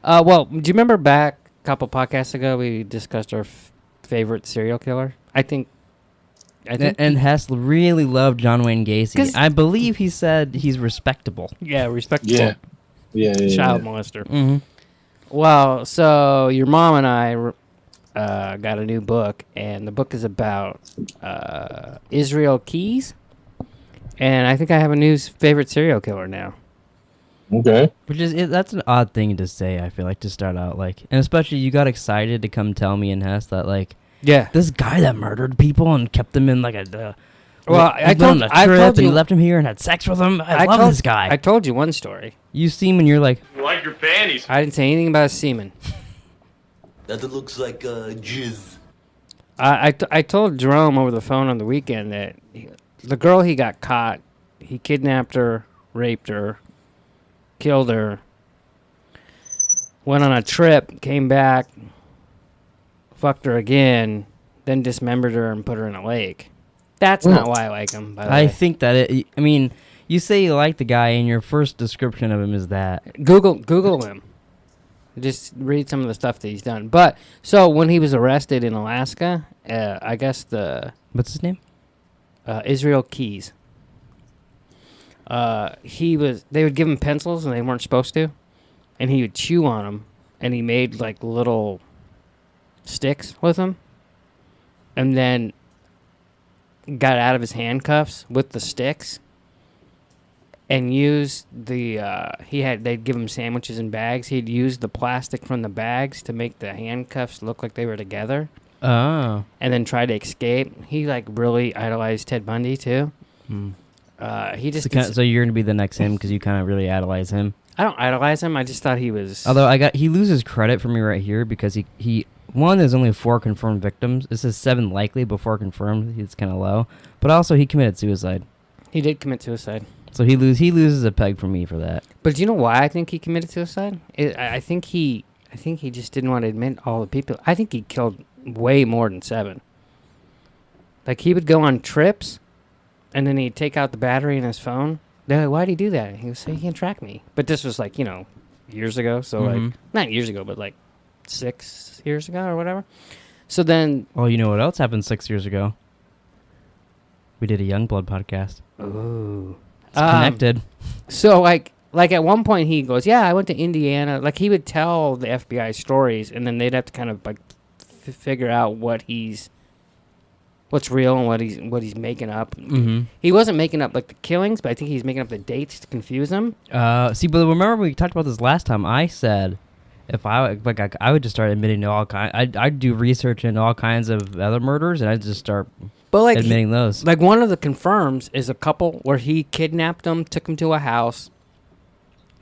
Well, do you remember back a couple podcasts ago we discussed our favorite serial killer? I think. And Hess really loved John Wayne Gacy. I believe he said he's respectable. Yeah, respectable. Yeah. Child molester. Mm-hmm. Well, so your mom and I got a new book, and the book is about Israel Keys, and I think I have a new favorite serial killer now. Okay. That's an odd thing to say, I feel like, to start out, like, and especially you got excited to come tell me and Hess that, like, yeah, this guy that murdered people and kept them in, like, I told and you, he left him here and had sex with him. I love this guy. I told you one story. You see him and you're like, You like your panties? I didn't say anything about semen. That looks like jizz. I told Jerome over the phone on the weekend that the girl he got caught, he kidnapped her, raped her, killed her, went on a trip, came back, fucked her again, then dismembered her and put her in a lake. That's not why I like him, by the way. I think that I mean, you say you like the guy and your first description of him is that. Google him. Just read some of the stuff that he's done. But, so, when he was arrested in Alaska, I guess What's his name? Israel Keys. They would give him pencils and they weren't supposed to. And he would chew on them. And he made, like, little sticks with them. And then got out of his handcuffs with the sticks. And used they'd give him sandwiches in bags. He'd use the plastic from the bags to make the handcuffs look like they were together. Oh. And then try to escape. He, like, really idolized Ted Bundy, too. He just... So you're going to be the next him because you kind of really idolize him? I don't idolize him. I just thought he was... Although he loses credit for me right here because he one, there's only 4 confirmed victims. This is 7 likely, but 4 confirmed. It's kind of low. But also, he committed suicide. He did commit suicide. So he loses a peg for me for that. But do you know why I think he committed suicide? I think he just didn't want to admit all the people. I think he killed way more than 7. Like, he would go on trips, and then he'd take out the battery in his phone. They're like, why'd he do that? He would say, he can't track me. But this was, like, years ago. So, like, not years ago, but, like, 6 years ago or whatever. So then... Well, you know what else happened 6 years ago? We did a Youngblood podcast. Ooh. It's connected. So, like at one point he goes, yeah, I went to Indiana. Like, he would tell the FBI stories, and then they'd have to kind of, like, figure out what's real and what he's making up. Mm-hmm. He wasn't making up, like, the killings, but I think he's making up the dates to confuse them. See, but remember we talked about this last time. I said if I would just start admitting to all kinds. I'd do research into all kinds of other murders, and I'd just start admitting those. Like, one of the confirms is a couple where he kidnapped them, took them to a house,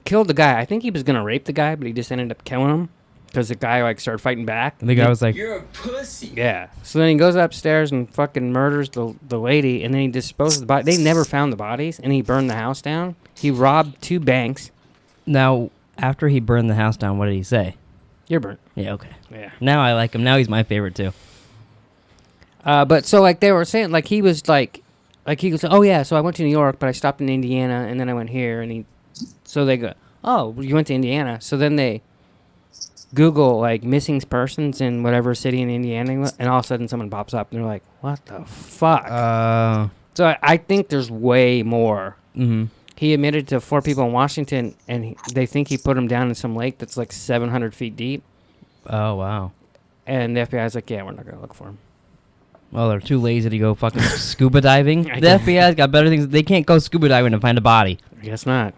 killed the guy. I think he was going to rape the guy, but he just ended up killing him because the guy, like, started fighting back. And the guy was like, You're a pussy. Yeah. So then he goes upstairs and fucking murders the lady, and then he disposes of the body. They never found the bodies, and he burned the house down. He robbed 2 banks. now, after he burned the house down, what did he say? You're burnt. Yeah, okay. Yeah. Now I like him. Now he's my favorite, too. But so, like, they were saying, like, he was like he goes, oh yeah, so I went to New York, but I stopped in Indiana, and then I went here, and so they go, oh, you went to Indiana. So then they Google, like, missing persons in whatever city in Indiana, and all of a sudden someone pops up, and they're like, what the fuck? So I think there's way more. Mm-hmm. He admitted to 4 people in Washington, and they think he put them down in some lake that's like 700 feet deep. Oh, wow. And the FBI's like, yeah, we're not going to look for him. Well, they're too lazy to go fucking scuba diving. I The guess. FBI's got better things. They can't go scuba diving and find a body. I guess not.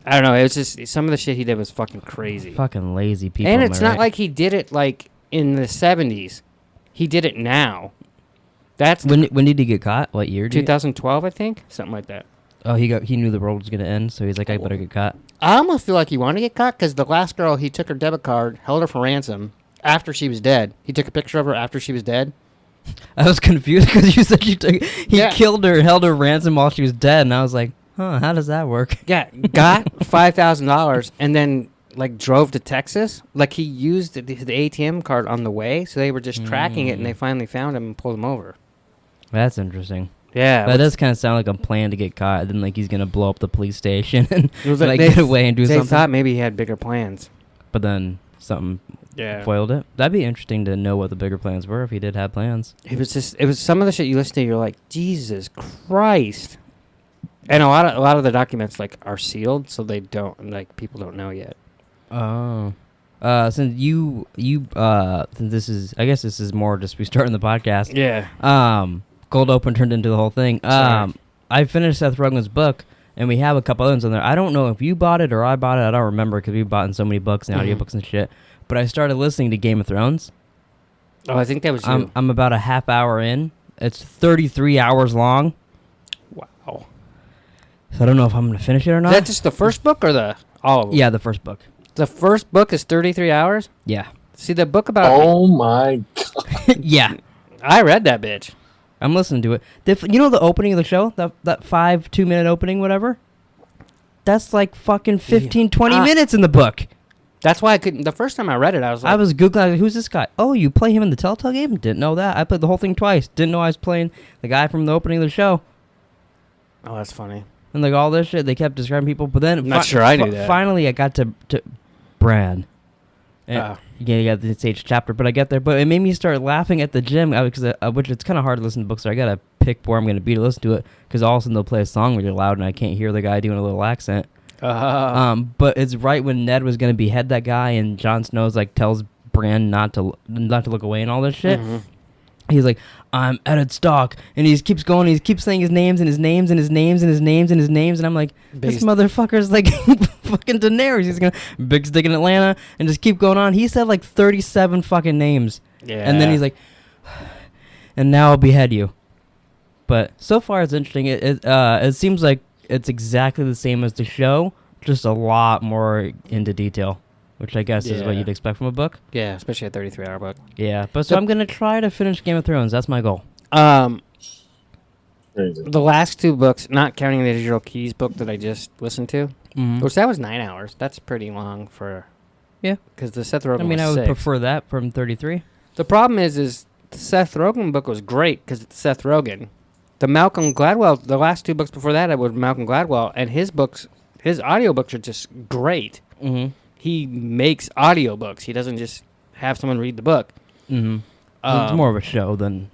I don't know. It was just some of the shit he did was fucking crazy. Fucking lazy people. And am it's I not right? like he did it like in the 70s. He did it now. That's When did he get caught? What year? 2012, I think, something like that. Oh, he knew the world was gonna end, so he's like, I better get caught. I almost feel like he wanted to get caught because the last girl, he took her debit card, held her for ransom after she was dead. He took a picture of her after she was dead. I was confused because you said he Yeah. killed her, held her ransom while she was dead, and I was like, huh, how does that work? Yeah, got $5,000 and then like drove to Texas. Like he used the ATM card on the way, so they were just tracking it, and they finally found him and pulled him over. That's interesting. Yeah, That does kind of sound like a plan to get caught. Then like he's gonna blow up the police station and It was like get away and do they something. thought maybe he had bigger plans. but then something Yeah. foiled it. That'd be interesting to know what the bigger plans were if he did have plans. It was some of the shit you listen to. You're like, Jesus Christ. And a lot of the documents like are sealed, so they don't people don't know yet. Oh. Since since this is, I guess this is more just restarting the podcast. Yeah. Cold Open turned into the whole thing. Sorry. I finished Seth Rogen's book, and we have a couple others on there. I don't know if you bought it or I bought it. I don't remember because we've bought in so many books and audiobooks and shit. But I started listening to Game of Thrones. Oh, I think that was you. I'm about a half hour in. It's 33 hours long. Wow. So I don't know if I'm going to finish it or not. Is that just the first book or all of them? Yeah, the first book. The first book is 33 hours? Yeah. See, the book about... Oh my god. Yeah. I read that bitch. I'm listening to it. You know the opening of the show? That 2-minute opening, whatever? That's like fucking 15, 20 minutes in the book. That's why I couldn't... The first time I read it, I was like... I was Googling, who's this guy? Oh, you play him in the Telltale game? Didn't know that. I played the whole thing twice. Didn't know I was playing the guy from the opening of the show. Oh, that's funny. And like all this shit, they kept describing people. But then... I'm not sure I knew that. Finally, I got to Bran. Yeah, you got the stage chapter, but I get there. But it made me start laughing at the gym, because which it's kind of hard to listen to books. So I got to pick where I'm going to be to listen to it, because all of a sudden they'll play a song really loud, and I can't hear the guy doing a little accent. But it's right when Ned was going to behead that guy, and Jon Snow's like tells Bran not to look away and all this shit. Mm-hmm. He's like, I'm Eddard Stark, and he keeps going. He keeps saying his names and his names and his names and his names and his names, and I'm like, this motherfucker's like fucking Daenerys. He's gonna big stick in Atlanta and just keep going on. He said like 37 fucking names, and then he's like, and now I'll behead you. But so far it's interesting. It seems like it's exactly the same as the show, just a lot more into detail, which I guess is what you'd expect from a book. Yeah, especially a 33-hour book. Yeah, but so I'm going to try to finish Game of Thrones. That's my goal. Crazy. The last two books, not counting the Digital Keys book that I just listened to, which that was 9 hours. That's pretty long for... Yeah. Because the Seth Rogen was I would 6. prefer that from 33. The problem is the Seth Rogen book was great because it's Seth Rogen. The Malcolm Gladwell, the last two books before that, was Malcolm Gladwell, and his audiobooks are just great. Mm-hmm. He makes audiobooks. He doesn't just have someone read the book. Mm-hmm. It's more of a show than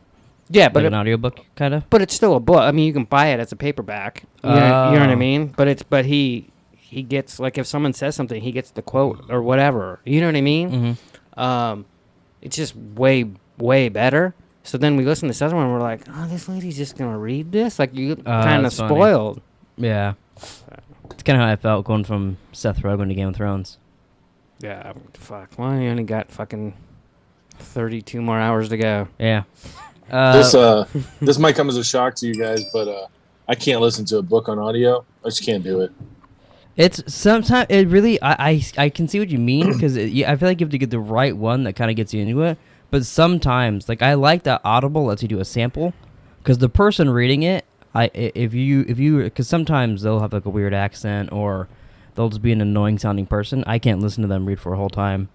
but an audiobook, kind of. But it's still a book. I mean, you can buy it as a paperback. You know what I mean? But he gets, like, if someone says something, he gets the quote or whatever. You know what I mean? Mm-hmm. It's just way, way better. So then we listen to this other one, and we're like, oh, this lady's just going to read this? Like, you kind of spoiled. Yeah. It's kind of how I felt going from Seth Rogen to Game of Thrones. Yeah, fuck. Well, you only got fucking 32 more hours to go. Yeah. This might come as a shock to you guys, but I can't listen to a book on audio. I just can't do it. It's sometimes it really I can see what you mean, because I feel like you have to get the right one that kind of gets you into it. But sometimes, like, I like that Audible lets you do a sample, because the person reading it, because sometimes they'll have like a weird accent, or they'll just be an annoying sounding person. I can't listen to them read for a whole time.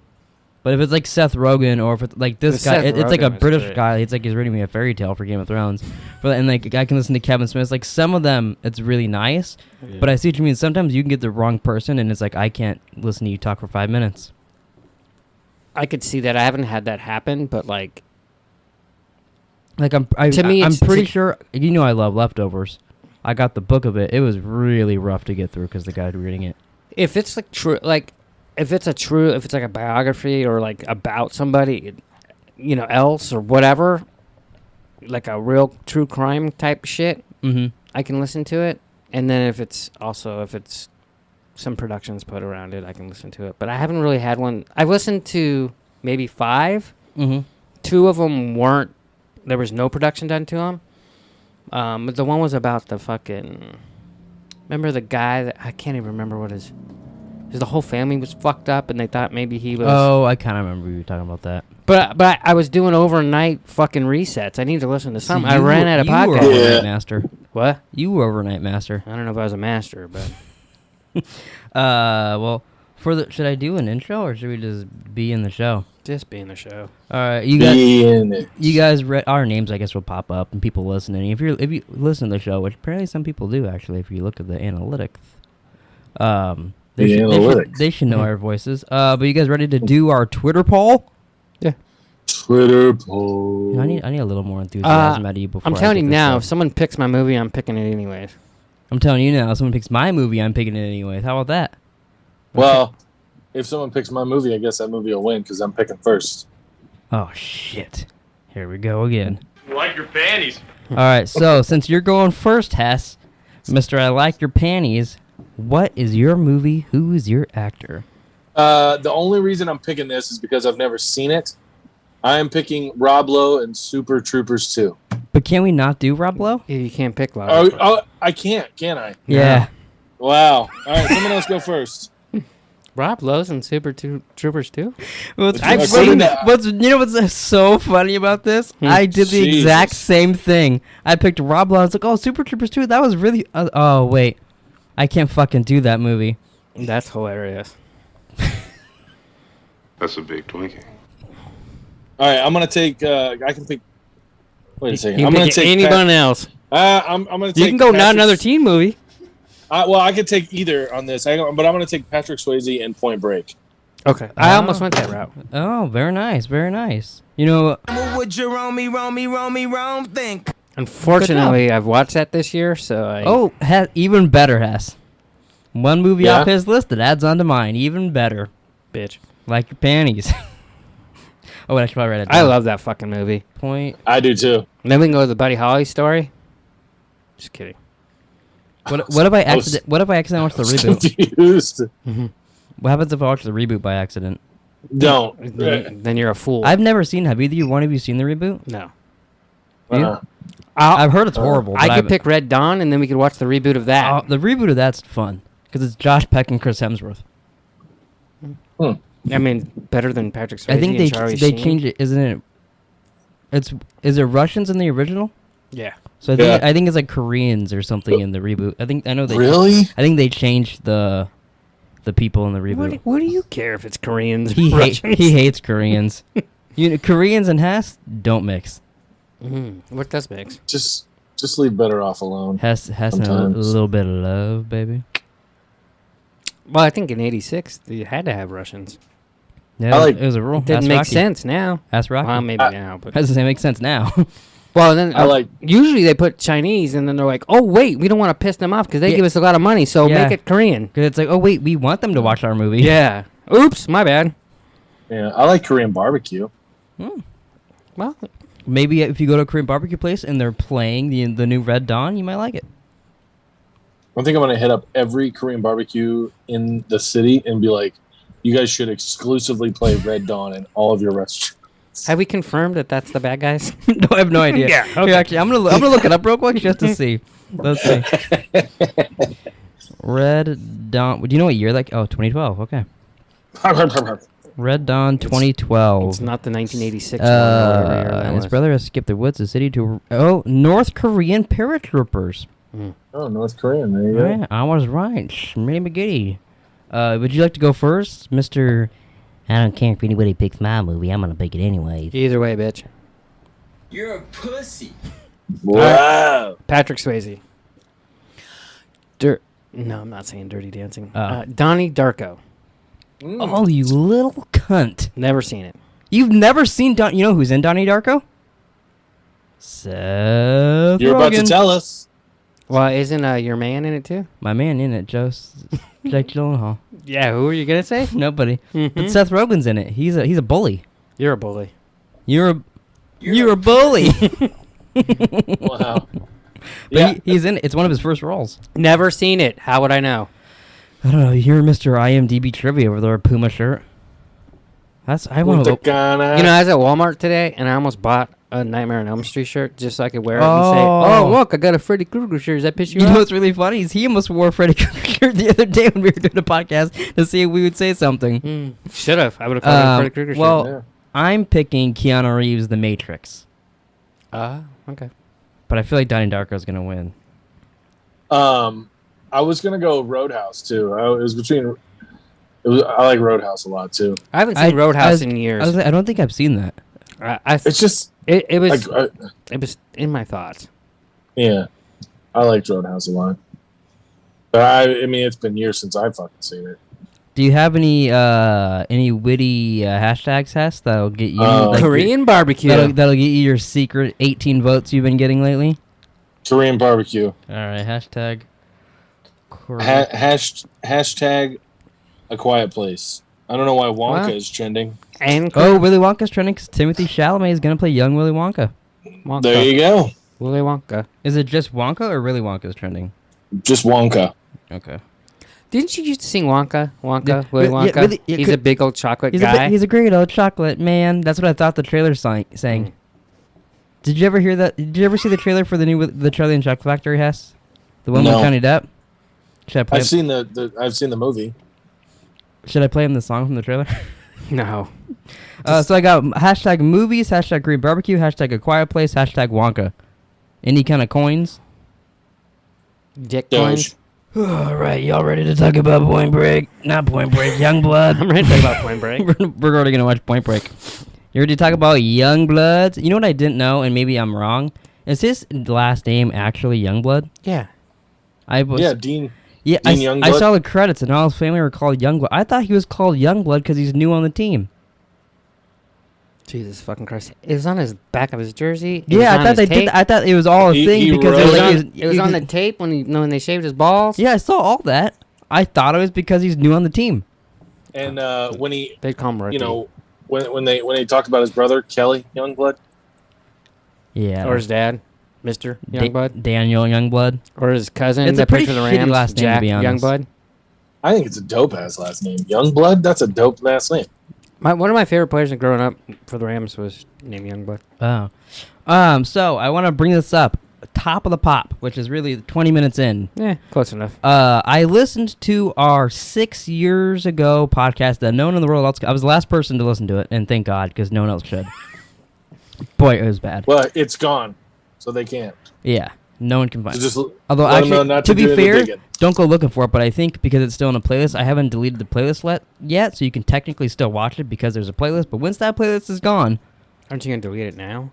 But if it's like Seth Rogen, or if it's like this guy, it's like a British guy. It's like he's reading me a fairy tale for Game of Thrones. And like I can listen to Kevin Smith. Like some of them, it's really nice. Yeah. But I see what you mean. Sometimes you can get the wrong person, and it's like I can't listen to you talk for 5 minutes. I could see that. I haven't had that happen, but like I'm pretty sure, you know, I love Leftovers. I got the book of it. It was really rough to get through because the guy reading it. If it's like true, like if it's like a biography or like about somebody, you know, else or whatever, like a real true crime type shit, I can listen to it. And then if it's some productions put around it, I can listen to it. But I haven't really had one. I've listened to maybe 5. 2 of them weren't. There was no production done to them. But the one was about the fucking... Remember the guy that... I can't even remember what his... Because the whole family was fucked up, and they thought maybe he was... Oh, I kind of remember you talking about that. But I was doing overnight fucking resets. I need to listen to something. I ran out of You podcasts. were overnight master. What? You were overnight master. I don't know if I was a master, but... Well, should I do an intro, or should we just be in the show? Just be in the show. All right, you guys read our names. I guess will pop up and people listening. If you listen to the show, which apparently some people do actually, if you look at the analytics, They The should, analytics. they should know our voices. But you guys ready to do our Twitter poll? Twitter poll. I need a little more enthusiasm out of you before. I'm telling I you get this now, done. if someone picks my movie, I'm picking it anyways. I'm telling you now. If someone picks my movie, I'm picking it anyways. How about that? Well, if someone picks my movie, I guess that movie will win because I'm picking first. Oh shit! Here we go again. Like your panties. All right. So since you're going first, Hess, Mister, I like your panties. What is your movie? Who is your actor? The only reason I'm picking this is because I've never seen it. I am picking Rob Lowe and Super Troopers 2. But can we not do Rob Lowe? You can't pick Lowe. I can't, can I? Yeah. Wow. All right, someone else go first. Rob Lowe's in Super Troopers too? I've seen that. You know what's so funny about this? I did the exact Jesus. same thing. I picked Rob Lowe. I was like, oh, Super Troopers 2. That was really. Oh wait, I can't fucking do that movie. That's hilarious. That's a big Twinkie. All right, I'm gonna take. I can pick. Wait a second. You I'm can gonna pick take anyone else. I'm gonna take. You can go not Patrick- another teen movie. Well, I could take either on this, but I'm gonna take Patrick Swayze and Point Break. Okay. I almost went that route. Oh, very nice, very nice. You know, What Jerome think? Unfortunately, I've watched that this year, so I... even better, Hess. One movie Yeah? off his list that adds on to mine. Even better. bitch. Like your panties. Oh, wait, I should probably write it down. I love that fucking movie. Point. I do too. And then we can go to the Buddy Holly story. Just kidding. What if I accidentally watch the reboot? Confused. What happens if I watch the reboot by accident? Don't. Then you're a fool. I've never seen. Have either one of you seen the reboot? No. I've heard it's horrible. I could pick Red Dawn, and then we could watch the reboot of that. The reboot of that's fun because it's Josh Peck and Chris Hemsworth. I mean, better than Patrick Swayze I think and Charlie they Sheen. changed it, isn't it? Is it Russians in the original? Yeah. So I think it's like Koreans or something in the reboot. I know they Really? I think they changed the people in the reboot. What do you care if it's Koreans or He Russians? hates Koreans. Koreans and Hess don't mix. What does mix? Just leave Better Off alone. Hess and a Sometimes. little bit of love, baby. Well, I think in '86 you had to have Russians. Yeah, I like- it was a rule. It didn't Ask make Rocky. sense now. Ask Rocky. Well, maybe now, but Doesn't make sense now. well, then I like- usually they put Chinese, and then they're like, "Oh wait, we don't want to piss them off because they Yeah. give us a lot of money, so Yeah. make it Korean." Because it's like, oh wait, we want them to watch our movie. Yeah. Oops, my bad. Yeah, I like Korean barbecue. Well, Maybe if you go to a Korean barbecue place and they're playing the new Red Dawn, you might like it. I think I'm gonna hit up every Korean barbecue in the city and be like, "You guys should exclusively play Red Dawn in all of your restaurants." have we confirmed that that's the bad guys? No, I have no idea. Yeah, Here, okay. actually, I'm gonna look it up real quick just to see. Let's see. Red Dawn. Do you know what year that? Oh, 2012. Okay. Red Dawn 2012. It's not the 1986 one. or whatever year that And his was. brother has skipped the woods, the city to North Korean paratroopers. Oh, North Korean. There you go. Yeah, I was right. Schmitty McGitty. Would you like to go first, Mister? I don't care if anybody picks my movie. I'm gonna pick it anyway. Either way, bitch. You're a pussy. Wow. Patrick Swayze. No, I'm not saying Dirty Dancing. Oh. Donnie Darko. Oh, you little cunt! Never seen it. You've never seen Don? You know who's in Donnie Darko? Seth You're about to Rogen. tell us. Well, isn't your man in it too? My man in it, Jake Gyllenhaal. Yeah, who are you gonna say? Nobody. Mhm. But Seth Rogen's in it. He's a bully. You're a bully. You're a bully. Wow. But Yeah. he's in it. It's one of his first roles. Never seen it. How would I know? I don't know. You're Mr. IMDb trivia over there, Puma shirt. I want to. You know, I was at Walmart today, and I almost bought a Nightmare on Elm Street shirt just so I could wear it and say, Oh. "Oh, look, I got a Freddy Krueger shirt." Does that piss you You know off? what's really funny is he almost wore a Freddy Krueger shirt the other day when we were doing a podcast to see if we would say something. Should have. I would have called it a Freddy Krueger well, shirt. Yeah. I'm picking Keanu Reeves, The Matrix, Okay. but I feel like Donnie Darko's gonna win. I was gonna go Roadhouse too. It was between. I like Roadhouse a lot too. I haven't seen Roadhouse in years. I don't think I've seen that. It's just It was like, it was in my thoughts. yeah, I liked Roadhouse a lot. I mean, it's been years since I've fucking seen it. Do you have any witty hashtags, Hess, that'll get you Korean barbecue. that'll get you your secret 18 votes you've been getting lately? Korean barbecue. All right, hashtag. Hashtag A Quiet Place. I don't know why Wonka What? is trending. And Oh, Willy Wonka's trending because Timothy Chalamet is gonna play young Willy Wonka. Wonka. There you go. Willy Wonka. Is it just Wonka or Willy Wonka's trending? Just Wonka. Okay. Didn't you used to sing Wonka? Wonka? Yeah, Willy yeah, Wonka? Willy- yeah, He's could- a big old chocolate He's guy. he's a great old chocolate man. That's what I thought the trailer sang. Did you ever hear that? Did you ever see the trailer for the Charlie and Chocolate Factory, Hess? The one with No. Johnny Depp? Should I play? I've seen the movie. Should I play him the song from the trailer? No. So I got hashtag movies, hashtag Korean barbecue, hashtag A Quiet Place, hashtag Wonka. Any kind of coins? Dick Doge. coins. All right, y'all ready to talk about Point Break? Not Point Break, Youngblood. I'm ready to talk about Point Break. We're already gonna watch Point Break. You ready to talk about Youngblood? You know what I didn't know, and maybe I'm wrong. Is his last name actually Youngblood? Yeah. Yeah, Dean. Yeah, Dean I Youngblood? saw the credits, and all his family were called Youngblood. I thought he was called Youngblood because he's new on the team. Jesus fucking Christ. It was on his back of his jersey. Yeah, I thought they did. I thought it was all a He- thing he because wrote It was on the tape when they shaved his balls. Yeah, I saw all that. I thought it was because he's new on the team. And when he, They call him Rookie. you know, when they talked about his brother Kelly Youngblood, Yeah, Or his dad, Mr. Youngblood. Daniel Youngblood. Or his cousin It's a that played pretty for the shitty Rams, last name, to Jack be honest. Youngblood. I think it's a dope ass last name. Youngblood, that's a dope last name. One of my favorite players growing up for the Rams was named Youngblood. Oh, so I want to bring this up. Top of the pop, which is really 20 minutes in. Yeah, close enough. I listened to our 6 years ago podcast that no one in the world else. I was the last person to listen to it, and thank God, because no one else should. Boy, it was bad. Well, it's gone, so they can't. Yeah, no one can So find. just Although let 'em know actually, not to do be any fair, digging. don't go looking for it. But I think because it's still in a playlist, I haven't deleted the playlist yet, so you can technically still watch it because there's a playlist. But once that playlist is gone, Aren't you going to delete it now?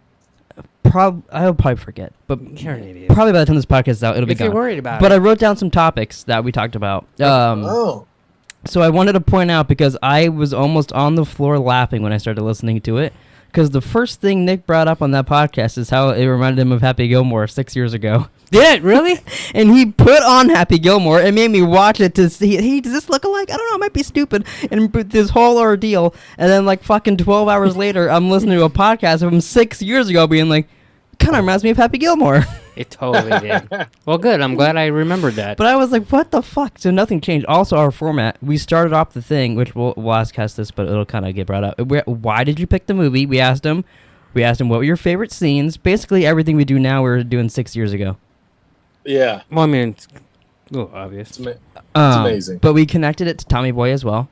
I'll probably forget. But You're an idiot. probably by the time this podcast is out, it'll be If gone. you're worried about But it. I wrote down some topics that we talked about. Oh, So I wanted to point out because I was almost on the floor laughing when I started listening to it. Because the first thing Nick brought up on that podcast is how it reminded him of Happy Gilmore 6 years ago. Did it? Really? And he put on Happy Gilmore and made me watch it to see, hey, does this look alike? I don't know, it might be stupid. And this whole ordeal. And then like fucking 12 hours later, I'm listening to a podcast of him 6 years ago being like, kind of reminds me of Happy Gilmore. It totally did. Well, good. I'm glad I remembered that. But I was like, what the fuck? So nothing changed. Also, our format, we started off the thing, which we'll ask Hess this, but it'll kind of get brought up. Why did you pick the movie? We asked him what were your favorite scenes. Basically, everything we do now, we were doing 6 years ago. yeah, Well, I mean, it's a little obvious. it's amazing. But we connected it to Tommy Boy as well,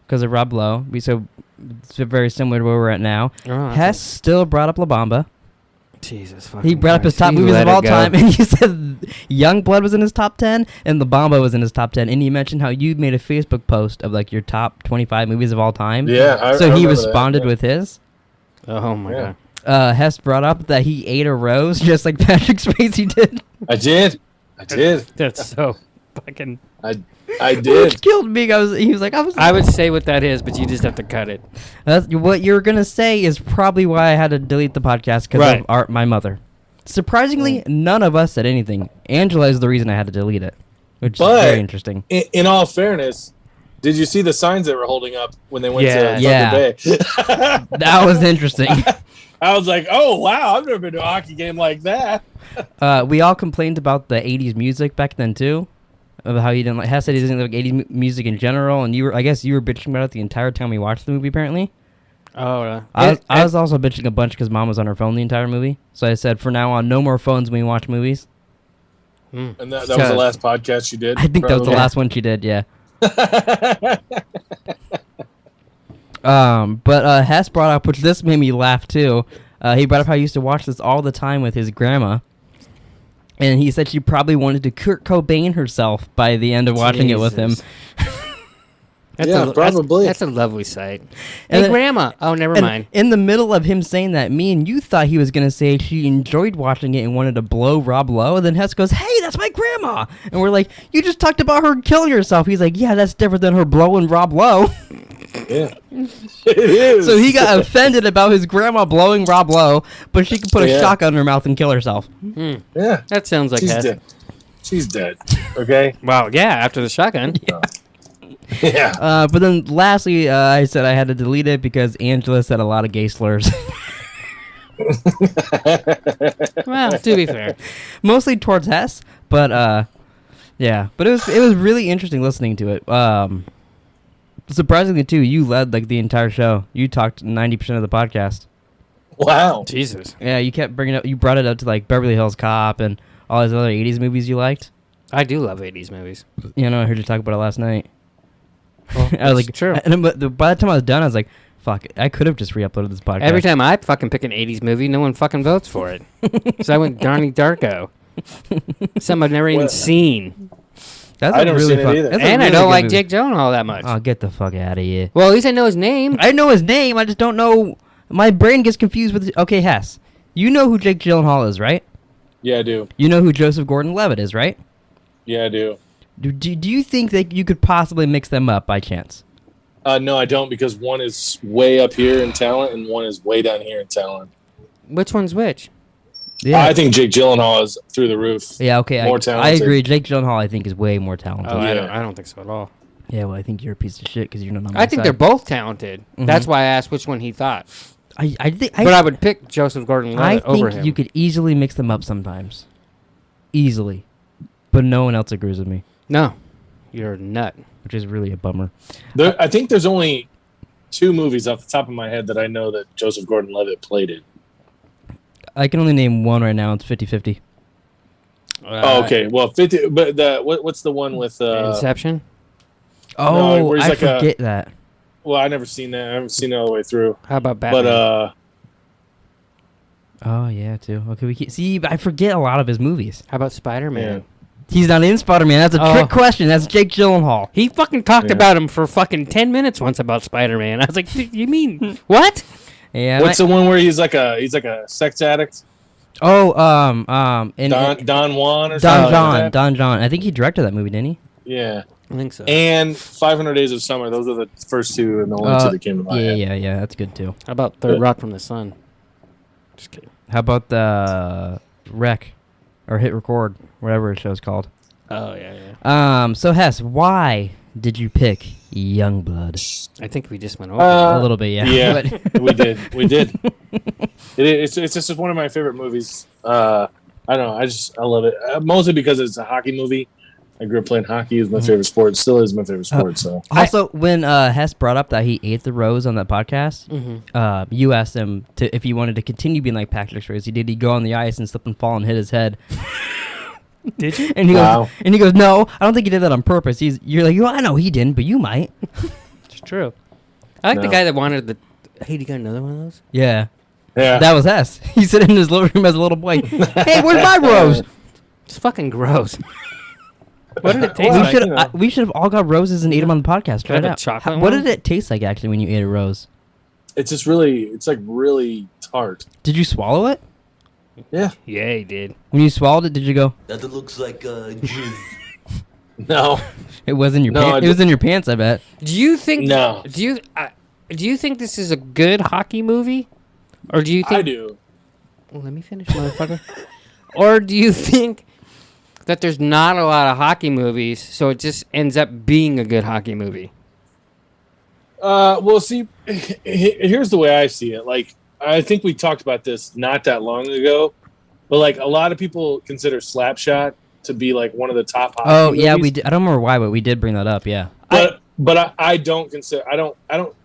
because of Rob Lowe. So it's very similar to where we're at now. Oh, Hess still brought up La Bamba. Jesus fucking He brought up his Christ. top He movies let of it all go. time, and you said Youngblood was in his top 10, and La Bamba was in his top 10. And you mentioned how you made a Facebook post of like your top 25 movies of all time. Yeah, So I he remember responded that, with his. Oh, my Yeah. God. Hess brought up that he ate a rose just like Patrick Swayze did. I did. That's so fucking... I Which did. killed me. He was like, I would say what that is, but you just have to cut it. That's, what you're going to say is probably why I had to delete the podcast because Right. of my mother. Surprisingly, none of us said anything. Angela is the reason I had to delete it, which is But- very interesting. In all fairness, did you see the signs they were holding up when they went Yeah. to Thunder Yeah. Bay? That was interesting. I was like, oh wow, I've never been to a hockey game like that. We all complained about the 80s music back then, too. Of how you didn't like. Hess said he doesn't like 80s music in general, and I guess you were bitching about it the entire time we watched the movie, apparently. Oh, I was also bitching a bunch because Mom was on her phone the entire movie. So I said, for now on, no more phones when we watch movies. And that was the last podcast you did. I think that was the probably? last one she did, yeah. But Hess brought up, which this made me laugh too. He brought up how he used to watch this all the time with his grandma. And he said she probably wanted to Kurt Cobain herself by the end of watching it with him. Jesus. probably. That's a lovely sight. And Hey, then- Grandma. Oh, never And mind. in the middle of him saying that, me and you thought he was going to say she enjoyed watching it and wanted to blow Rob Lowe. And then Hess goes, hey, that's my grandma. And we're like, you just talked about her killing herself. He's like, yeah, that's different than her blowing Rob Lowe. Yeah. It is. So he got offended about his grandma blowing Rob Lowe, but she could put a shotgun in her mouth and kill herself. Yeah. That sounds like She's Hess. dead. She's dead. Okay? Well, yeah, after the shotgun. Yeah. But then lastly, I said I had to delete it because Angela said a lot of gay slurs. Well, to be fair. Mostly towards Hess, but yeah. But it was really interesting listening to it. Surprisingly too, you led like the entire show. You talked 90% of the podcast. Wow. Jesus. Yeah, you kept bringing up. You brought it up to like Beverly Hills Cop and all those other 80s movies you liked. I do love 80s movies. You know, I heard you talk about it last night. Well, I was like, true. And then, but by the time I was done, I was like, fuck, I could have just re-uploaded this podcast. Every time I fucking pick an 80s movie, no one fucking votes for it. So I went Donnie Darko. Something I've never even Well, seen. That's I a never really seen it fun. either. That's a And I really don't good like movie. Jake Gyllenhaal that much. Oh, get the fuck out of here. Well, at least I know his name. I know his name. I just don't know. My brain gets confused with. Okay, Hess. You know who Jake Gyllenhaal is, right? Yeah, I do. You know who Joseph Gordon-Levitt is, right? Yeah, I do. Do you think that you could possibly mix them up by chance? No, I don't, because one is way up here in talent and one is way down here in talent. Which one's which? Yeah. I think Jake Gyllenhaal is through the roof. Yeah. Okay. More I talented. agree. Jake Gyllenhaal, I think, is way more talented. Oh, Yeah. I don't think so at all. Yeah. Well, I think you're a piece of shit because you're not on my I think side. they're both talented. Mhm. That's why I asked which one he thought. I think. But I would pick Joseph I Gordon-Levitt over think him. you could easily mix them up sometimes. Easily. But no one else agrees with me, No, you're a nut. which is really a bummer. I think there's only 2 movies off the top of my head that I know that Joseph Gordon-Levitt played in. I can only name one right now. It's 50-50. Oh, okay. Well, 50. But what's the one with? Inception. Oh, where he's I like a- forget that. Well, I never seen that. I haven't seen it all the way through. How about Batman? But Oh, yeah, too. Okay, we can see. I forget a lot of his movies. How about Spider-Man? He's not in Spider-Man. That's a Oh. trick question. That's Jake Gyllenhaal. He fucking talked Yeah. about him for fucking 10 minutes once about Spider-Man. I was like, you mean what? Yeah. what's the one where he's like a sex addict? And Don Juan or something Don like John. that? Don John. I think he directed that movie, didn't he? Yeah. I think so. And 500 Days of Summer. Those are the first 2 and the only 2 that came to my head. Yeah. That's good too. How about Third Rock from the Sun? Just kidding. How about the Rec or Hit Record, whatever the show's called? Oh, yeah. So Hess, why did you pick Youngblood? I think we just went over Uh, A little bit, yeah. Yeah, But- we did. It's just one of my favorite movies. I don't know. I love it. Mostly because it's a hockey movie. I grew up playing hockey. It was my favorite sport. Still is my favorite sport. So Also, when Hess brought up that he ate the rose on that podcast, Mm-hmm. you asked him if he wanted to continue being like Patrick Swayze. He did. He'd go on the ice and slip and fall and hit his head. Did you? And he Wow. goes, no, I don't think he did that on purpose. You're like, I know he didn't, but you might. It's true. I like the No. guy that wanted the... Hey, do you got another one of those? Yeah, yeah, that was Hess. He said in his living room as a little boy, hey, where's my rose? It's fucking gross. What did it taste Well, like? you know. We should have all got roses and ate them on the podcast. Try Have it a out. chocolate What one? did it taste like actually when you ate a rose? it's just really, it's like really tart. Did you swallow it? Yeah. Yeah, he did. When you swallowed it, did you go? That looks like jizz. No. It was in your No, pants. I It was in your pants, I bet. Do you think... No. Do you think this is a good hockey movie? Or do you think... I do. Well, let me finish, motherfucker. Or do you think that there's not a lot of hockey movies, so it just ends up being a good hockey movie? Well, see, here's the way I see it. Like, I think we talked about this not that long ago, but like a lot of people consider Slapshot to be like one of the top hockey Oh movies. yeah, we. I don't remember why, but we did bring that up. Yeah. But I don't consider. I don't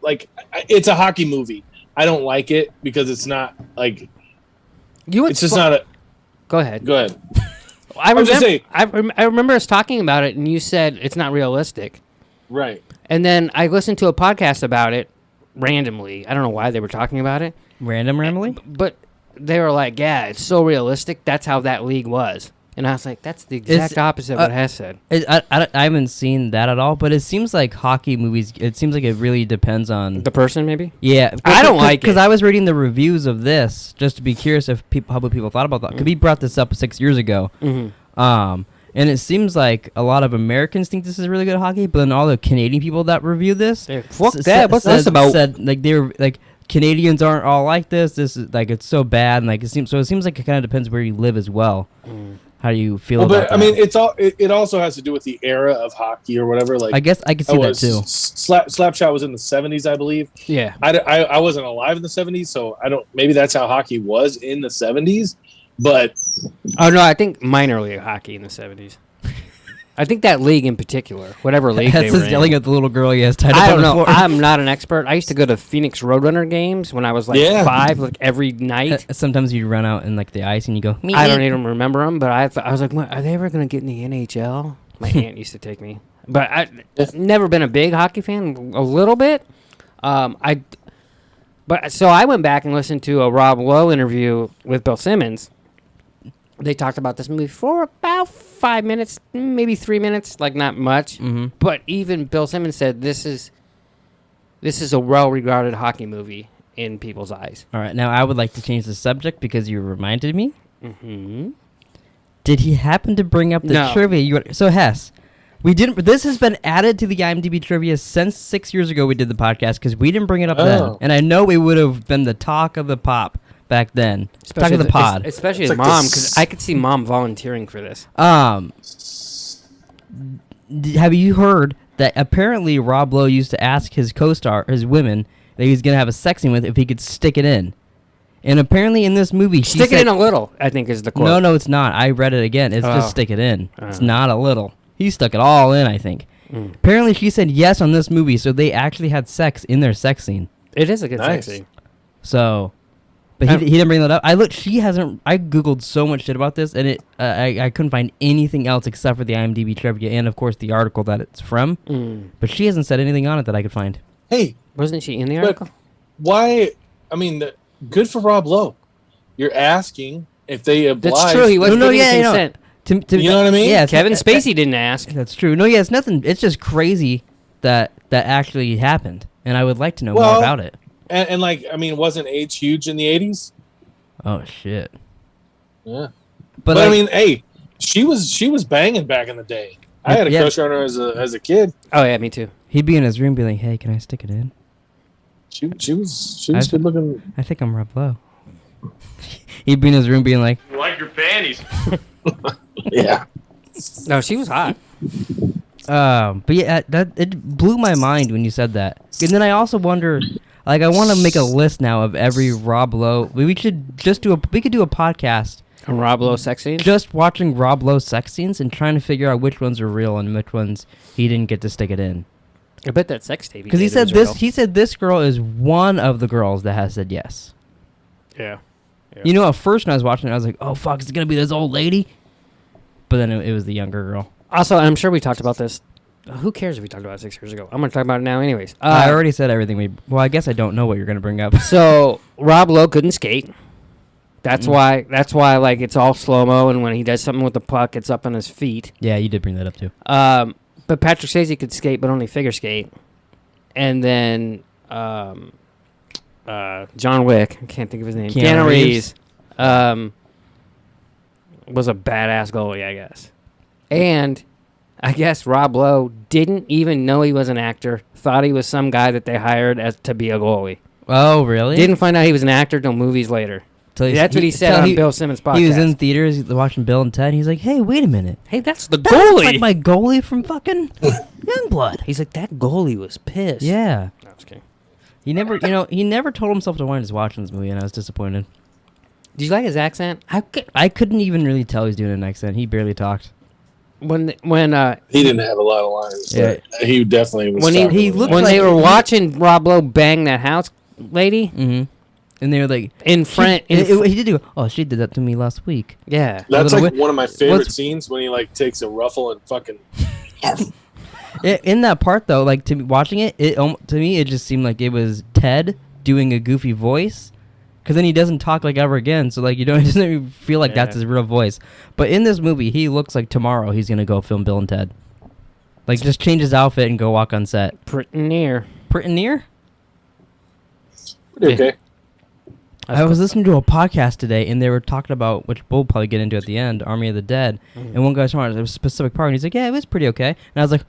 like. It's a hockey movie. I don't like it because it's not like. It's just not a. Go ahead. Go ahead. I I'm just saying. I remember us talking about it, and you said it's not realistic. Right. And then I listened to a podcast about it randomly. I don't know why they were talking about it, Randomly. but they were like, "Yeah, it's so realistic. That's how that league was." And I was like, that's the exact opposite of what Hess said. I haven't seen that at all, but it seems like hockey movies. It seems like it really depends on The person, maybe? Yeah, I don't like it. because I was reading the reviews of this just to be curious if how people thought about that. Because we brought this up 6 years ago, and it seems like a lot of Americans think this is really good hockey, but then all the Canadian people that review this, Fuck that. What's this about? Said like they were like Canadians aren't all like this. This is like it's so bad, and like it seems like it kind of depends where you live as well. How do you feel about that? I mean, it also has to do with the era of hockey or whatever. Like, I guess I could see that too. Slapshot was in the 70s, I believe. Yeah. I wasn't alive in the 70s, so I don't. Maybe that's how hockey was in the 70s. But Oh, no, I think minor league hockey in the 70s. I think that league in particular, whatever league they Hess were is in. yelling at the little girl he has tied up I on don't the know. floor. I'm not an expert. I used to go to Phoenix Roadrunner games when I was like 5, like every night. Sometimes you run out in like the ice and you go. I don't even remember them, but I was like, what, are they ever going to get in the NHL? My aunt used to take me. But I've never been a big hockey fan, a little bit. So I went back and listened to a Rob Lowe interview with Bill Simmons. They talked about this movie for about 5 minutes, maybe 3 minutes, like not much. But even Bill Simmons said this is a well-regarded hockey movie in people's eyes. All right, now I would like to change the subject because you reminded me. Did he happen to bring up the No. trivia? So Hess, we didn't. This has been added to the IMDb trivia since 6 years ago. We did the podcast because we didn't bring it up then, and I know it would have been the talk of the pop back then. Talk of the pod. Especially his It's like mom, this- because I could see mom volunteering for this. Have you heard that apparently Rob Lowe used to ask his co-star, his women, that he was gonna have a sex scene with if he could stick it in, and apparently in this movie, she Stick it said, in a little, I think is the quote. No, it's not. I read it again. It's Oh. just stick it in. It's not a little. He stuck it all in, I think. Apparently, she said yes on this movie, so they actually had sex in their sex scene. It is a good Nice. sex scene. So, but he didn't bring that up. I looked. She hasn't. I googled so much shit about this, and it. I couldn't find anything else except for the IMDb trivia and of course the article that it's from. But she hasn't said anything on it that I could find. hey, Wasn't she in the But- article? why? I mean, good for Rob Lowe. You're asking if they oblige. That's true. He wasn't giving consent. You know what I mean? Yeah, Kevin Spacey didn't ask. That's true. No, yeah, it's nothing. It's just crazy that actually happened, and I would like to know more Well- about it. And like, I mean, wasn't AIDS huge in the 80s? Oh shit! Yeah. But I like, mean, hey, she was banging back in the day. I had a Yeah. crush on her as a kid. Oh, yeah, me too. he'd be in his room, be like, "Hey, can I stick it in? She was I've- good looking. I think I'm Rob Lowe." He'd be in his room, being like, You like your panties? Yeah. No, she was hot. But yeah, that it blew my mind when you said that. And then I also wonder, like, I want to make a list now of every Rob Lowe. We could do a podcast A Rob Lowe sex scene? just watching Rob Lowe sex scenes and trying to figure out which ones are real and which ones he didn't get to stick it in. I bet that sex tape. Because he said this. He said this girl is one of the girls that has said yes. Yeah. You know, at first when I was watching it, I was like, "Oh fuck, it's gonna be this old lady," but then it was the younger girl. Also, I'm sure we talked about this. Who cares if we talked about it 6 years ago? I'm going to talk about it now anyways. I already said everything. Well, I guess I don't know what you're gonna bring up. So, Rob Lowe couldn't skate. That's why, like, it's all slow-mo, and when he does something with the puck, it's up on his feet. Yeah, you did bring that up too. But Patrick Swayze could skate, but only figure skate. And then John Wick, I can't think of his name. Keanu Reeves. Was a badass goalie, I guess. And I guess Rob Lowe didn't even know he was an actor, thought he was some guy that they hired to be a goalie. Oh, really? Didn't find out he was an actor till movies later. That's what he said on Bill Simmons' podcast. He was in theaters watching Bill and Ted. And he's like, "Hey, wait a minute, Hey, that's the that's goalie. like my goalie from fucking Youngblood." He's like, that goalie was pissed. Yeah, No, I'm just kidding. he never told himself to want to just watch this movie, and I was disappointed. Did you like his accent? I couldn't even really tell he's doing an accent. He barely talked. When He didn't have a lot of lines. Yeah. But he definitely was. When he talking looked with when them. they like were he- watching Rob Lowe bang that house lady Mm-hmm. And they were like, in front, he did do. Oh, she did that to me last week. yeah. That's little like wi- one of my favorite what's- scenes when he like takes a ruffle and fucking. In that part though, like watching it, to me it just seemed like it was Ted doing a goofy voice, because then he doesn't talk like ever again. So like you don't, it doesn't even feel like that's his real voice. But in this movie, he looks like tomorrow he's gonna go film Bill and Ted. Like just change his outfit and go walk on set. Pretty near. Pretty near. Pretty okay. I was listening to a podcast today, and they were talking about, which we'll probably get into at the end, Army of the Dead. And one guy was talking about a specific part, and he's like, "Yeah, it was pretty okay." And I was like,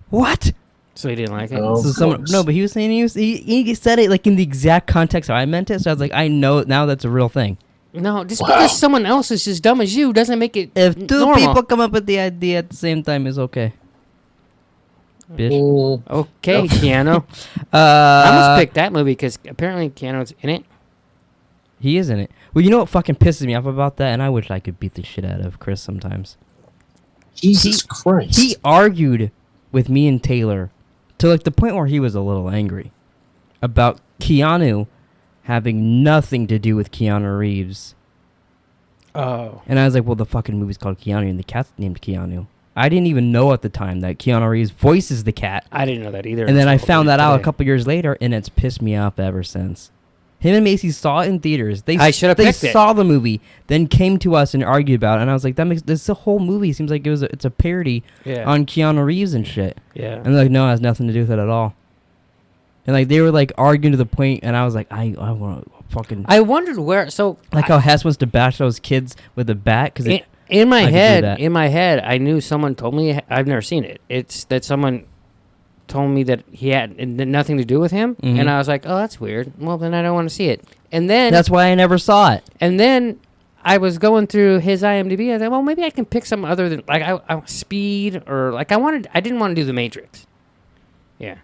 "What?" So he didn't like it. Oh. So Of someone, course. no, but he was saying he said it like in the exact context how I meant it. So I was like, I know now that's a real thing. No, just because someone else is as dumb as you doesn't make it If two normal. people come up with the idea at the same time, it's okay. Bitch. Okay, Keanu. I almost Uh, picked that movie because apparently Keanu's in it. he is in it. Well, you know what fucking pisses me off about that, and I wish I could beat the shit out of Chris sometimes. Jesus Christ. He argued with me and Taylor to like the point where he was a little angry about Keanu having nothing to do with Keanu Reeves. Oh. And I was like, well, the fucking movie's called Keanu and the cat's named Keanu. I didn't even know at the time that Keanu Reeves voices the cat. I didn't know that either. And then I until found that out a today. couple years later, and it's pissed me off ever since. Him and Macy saw it in theaters. I should've They picked it. saw the movie, then came to us and argued about it. And I was like, that makes this whole movie seems like it's a parody Yeah. on Keanu Reeves and shit. Yeah. And they're like, no, it has nothing to do with it at all. And like they were like arguing to the point, and I was like, I want to fucking I wondered where. So like how Hess wants to bash those kids with a bat because in my I could do head, that. I knew someone told me. I've never seen it. It's that someone told me that he had nothing to do with him, Mhm. and I was like, oh, that's weird. Well, then I don't want to see it. And then that's why I never saw it. And then I was going through his IMDb. I thought, well, maybe I can pick some other than like I Speed or like I didn't want to do The Matrix. Yeah.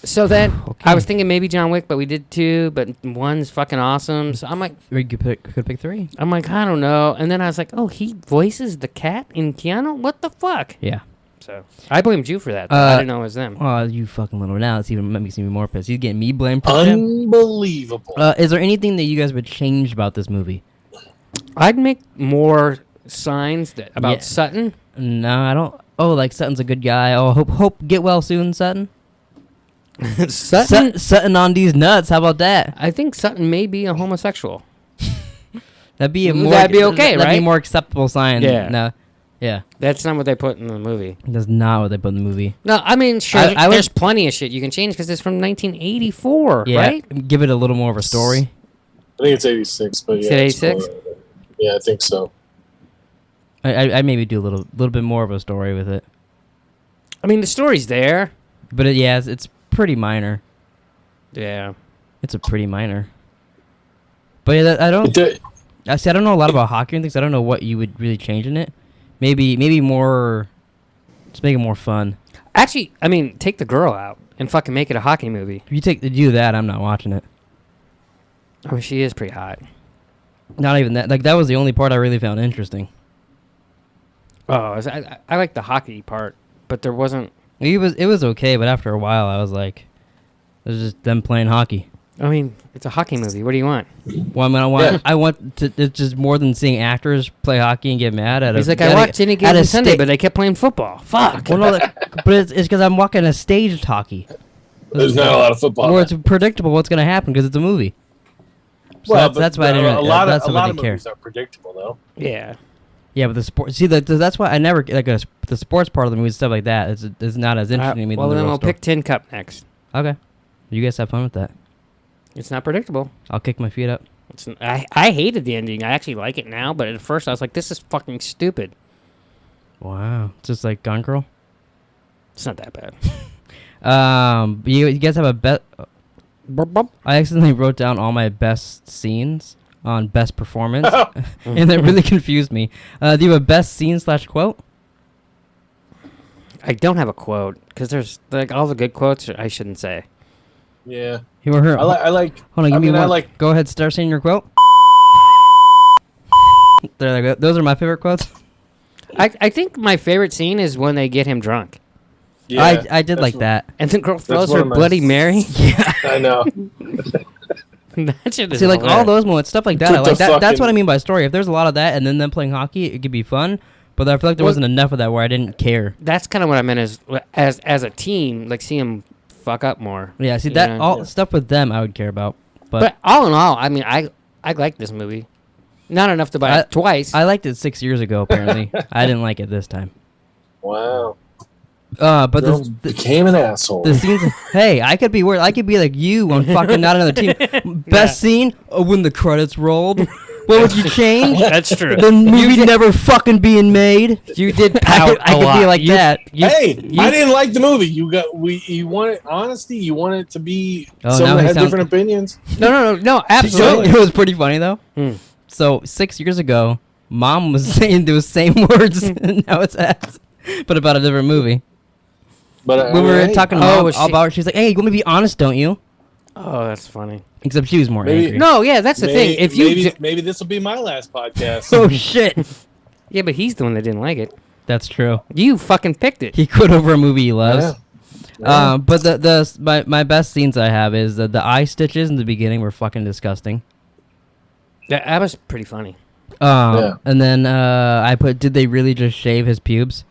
So then Okay. I was thinking maybe John Wick, but we did two, but one's fucking awesome. So I'm like, We could pick three. I don't know. And then I was like, oh, he voices the cat in Keanu? What the fuck? Yeah. So I blamed you for that. Though. I didn't know it was them. Oh, you fucking little now. It's even makes me more pissed. He's getting me blamed for shit. Unbelievable. Is there anything that you guys would change about this movie? I'd make more signs about Yeah. Sutton. No, I don't. Oh, like Sutton's a good guy. Oh, hope get well soon, Sutton. Sutton? Sutton on these nuts. How about that? I think Sutton may be a homosexual. That'd be a That'd more. be okay, That'd be right? a more acceptable sign. Yeah. No. Yeah. That's not what they put in the movie. That's not what they put in the movie. No, I mean, sure, I would- there's plenty of shit you can change because it's from 1984, Yeah. right? Give it a little more of a story. I think it's 86, but Is yeah. it it's 86? cool. Yeah, I think so. I maybe do a little bit more of a story with it, I mean, the story's there. but it's pretty minor. Yeah. It's a pretty minor. But yeah, I don't. I don't know a lot about hockey and things. I don't know what you would really change in it. Maybe more. Just make it more fun. Actually, I mean, take the girl out and fucking make it a hockey movie. If you do that, I'm not watching it. I mean, she is pretty hot. Not even that. Like that was the only part I really found interesting. Oh, I like the hockey part, but there wasn't. It was okay, but after a while, I was like, it was just them playing hockey. I mean, it's a hockey movie. What do you want? Well, I want to. It's just more than seeing actors play hockey and get mad at. He's like, I watched any given Sunday, but they kept playing football. Fuck. Well, no, but it's because I'm watching a staged hockey. There's not a lot of football. Where it's predictable what's going to happen because it's a movie. So that's why I didn't. A lot that's of why I didn't movies care. are predictable, though. Yeah. Yeah, but the sport. See, that's why I never like the sports part of the movie, stuff like that. Is not as interesting to me. Well, than the then real we'll story. pick Tin Cup next. Okay, you guys have fun with that. It's not predictable. I'll kick my feet up. I hated the ending. I actually like it now, but at first I was like, this is fucking stupid. Wow, it's just like Gone Girl. It's not that bad. You guys have a bet. I accidentally wrote down all my best scenes on best performance, and that really confused me. Do you have a best scene / quote? I don't have a quote because there's like all the good quotes I shouldn't say. Yeah. You were here. I like. Hold on, give me one. I like. Go ahead, start saying your quote. There, go. Those are my favorite quotes. I think my favorite scene is when they get him drunk Yeah, I did like that. and the girl throws one her of my- Bloody Mary. I know. That shit is See, like all hilarious. those moments, stuff like that. I Took the like that. That's what I fucking- mean by story. If there's a lot of that, and then them playing hockey, it could be fun. But I feel like there Well- wasn't enough of that where I didn't care. That's kind of what I meant as a team, like see him fuck up more. Yeah, see You that know? all stuff with them, I would care about. But all in all, I mean, I like this movie. Not enough to buy it twice. I liked it 6 years ago. Apparently, I didn't like it this time. Wow. But Jerome became an asshole. the scenes. Hey, I could be worse. I could be like you on fucking not another team. Best scene when the credits rolled. What would you change? That's true. The movie never fucking being made. You did I pout could, I a could lot. be like that. I didn't like the movie. You wanted honesty. You want it to be Oh, now someone he had sounds- different opinions. No, So absolutely. it was pretty funny though. Hmm. So 6 years ago, Mom was saying those same words, and now it's Hess, but about a different movie. But When we were talking to Oh, Mom was she- about, she's like, "Hey, you want me to be honest, don't you?" Oh, that's funny. Except she was more Maybe- angry. No, yeah, that's the thing. If you maybe this will be my last podcast. Oh shit. yeah, but he's the one that didn't like it. That's true. You fucking picked it. He quit over a movie he loves. Yeah. But my best scenes I have is the eye stitches in the beginning were fucking disgusting. That was pretty funny. And then I put, did they really just shave his pubes?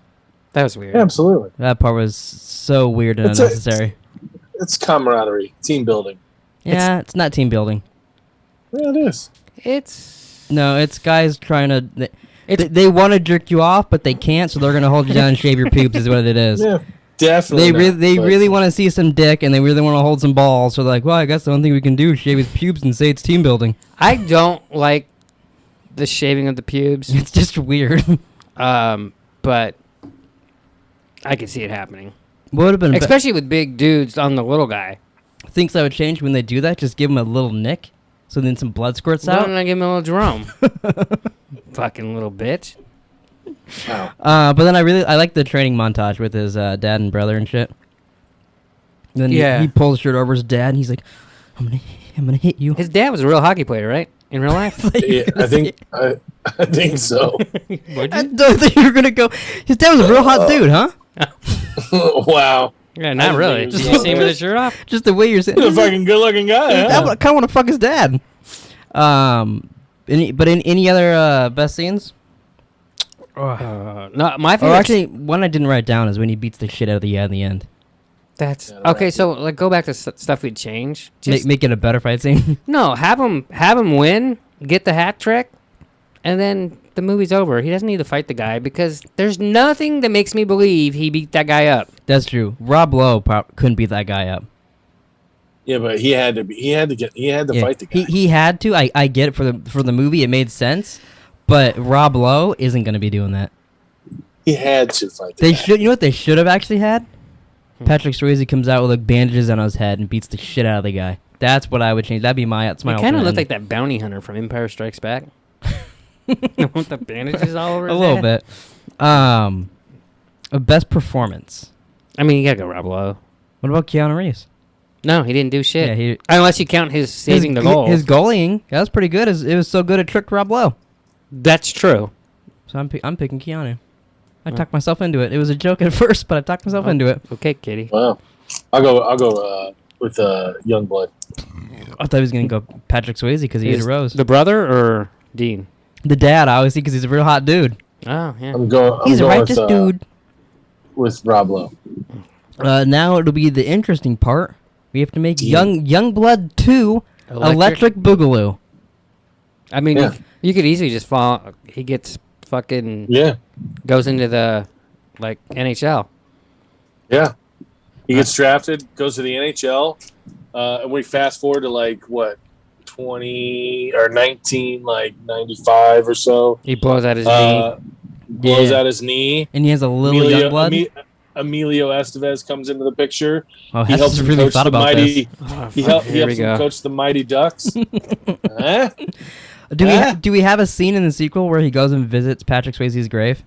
That was weird. Yeah, absolutely. That part was so weird and It's unnecessary. It's camaraderie, team building. Yeah, it's not team building. Yeah, it is. It's No, it's guys trying to. It's- They want to jerk you off, but they can't, so they're gonna hold you down and shave your pubes. Is what it is. Yeah, definitely. They really want to see some dick, and they really want to hold some balls. So they're like, well, I guess the only thing we can do is shave his pubes and say it's team building. I don't like the shaving of the pubes. It's just weird. But I could see it happening. What would have been Especially with big dudes on the little guy. thinks I would change when they do that? Just give him a little nick, so then some blood squirts Why out. don't I give him a little Jerome? Fucking little bitch. Wow. But then I like the training montage with his dad and brother and shit. And then Yeah. he pulls the shirt over his dad, and he's like, I'm gonna hit you." His dad was a real hockey player, right? In real life? Yeah, I think so. I don't think you were gonna go. His dad was a real hot dude, huh? Wow. Yeah, I not didn't really. think Did he you was see him with his shirt off? Just the way you're saying. He's a fucking good-looking guy. I Huh? kind of want to fuck his dad. Any other best scenes? No, my Or favorite. actually, one I didn't write down is when he beats the shit out of the guy in the end. That's Yeah, okay. right. So like, go back to stuff we'd change. Just, Make it a better fight scene. no, have him win, get the hat trick, and then the movie's over. He doesn't need to fight the guy because there's nothing that makes me believe he beat that guy up. That's true. Rob Lowe couldn't beat that guy up. Yeah, but he had to Yeah, fight the guy. He had to. I get it for the movie. It made sense. But Rob Lowe isn't going to be doing that. He had to fight the They guy. should. You know what they should have actually had? Patrick Swayze comes out with like bandages on his head and beats the shit out of the guy. That's what I would change. That'd be that's my. He kind of alternate looked like ending. that bounty hunter from Empire Strikes Back. With the bandages all over A his little head. bit. A best performance. I mean, you gotta go Rob Lowe. What about Keanu Reeves? No, he didn't do shit. Yeah, he- Unless you count his saving the goal. His goaling, that was pretty good. It was so good it tricked Rob Lowe. That's true. So I'm picking Keanu. I talked myself into it. It was a joke at first, but I talked myself into it. Okay, kitty. Wow. I'll go with Youngblood. I thought he was gonna go Patrick Swayze because he ate a Is rose. the brother or Dean? The dad, obviously, because he's a real hot dude. Oh, yeah. I'm going He's a with, righteous dude. with Rob Lowe. Now it'll be the interesting part. We have to make Yeah. Youngblood 2 Electric Boogaloo. I mean, Yeah. you could easily just fall. He gets fucking Yeah. goes into the like NHL. Yeah. He gets drafted, goes to the NHL, and we fast forward to like what 20 or 19, like 95 or so. He blows out his knee. Blows Yeah. out his knee. And he has a little Youngblood. Emilio Estevez comes into the picture. Oh, He Hess helps has him really coach thought the about mighty. Oh, He, fuck, he here helps we him go. coach the Mighty Ducks. Huh? this. Do we have a scene in the sequel where he goes and visits Patrick Swayze's grave?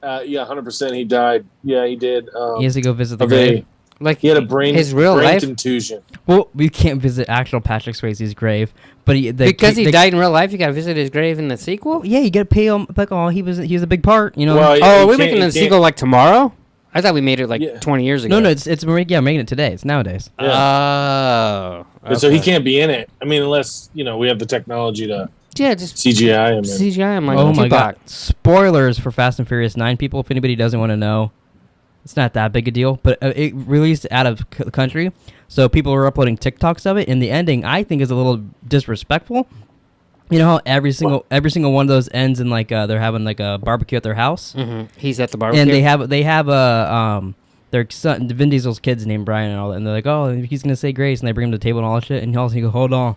Yeah, 100%. He died. Yeah, he did. He has to go visit the of a- grave. Like he had a brain his real life contusion. Well, we can't visit actual Patrick Swayze's grave, but because he died in real life. You got to visit his grave in the sequel. Yeah, you got to pay him. Like, oh, he was a big part, you know. Well, Oh, you are we can't- making you the can't- sequel like tomorrow? I thought we made it like Yeah. 20 years ago. no, it's making it today. It's nowadays. Oh, And so he okay. can't be in it. I mean, unless we have the technology to Yeah, just CGI him. In. CGI. I'm like, Oh my Tupac. god! Spoilers for Fast and Furious 9, people. If anybody doesn't want to know, It's not that big a deal, but it released out of the country, so people are uploading TikToks of it. And the ending, I think, is a little disrespectful. You know how every single one of those ends in like they're having like a barbecue at their house. Mm-hmm. He's at the barbecue, And they have a their son, Vin Diesel's kid's named Brian and all that, and they're like, oh, he's gonna say grace, and they bring him to the table and all that shit, and he goes, hold on,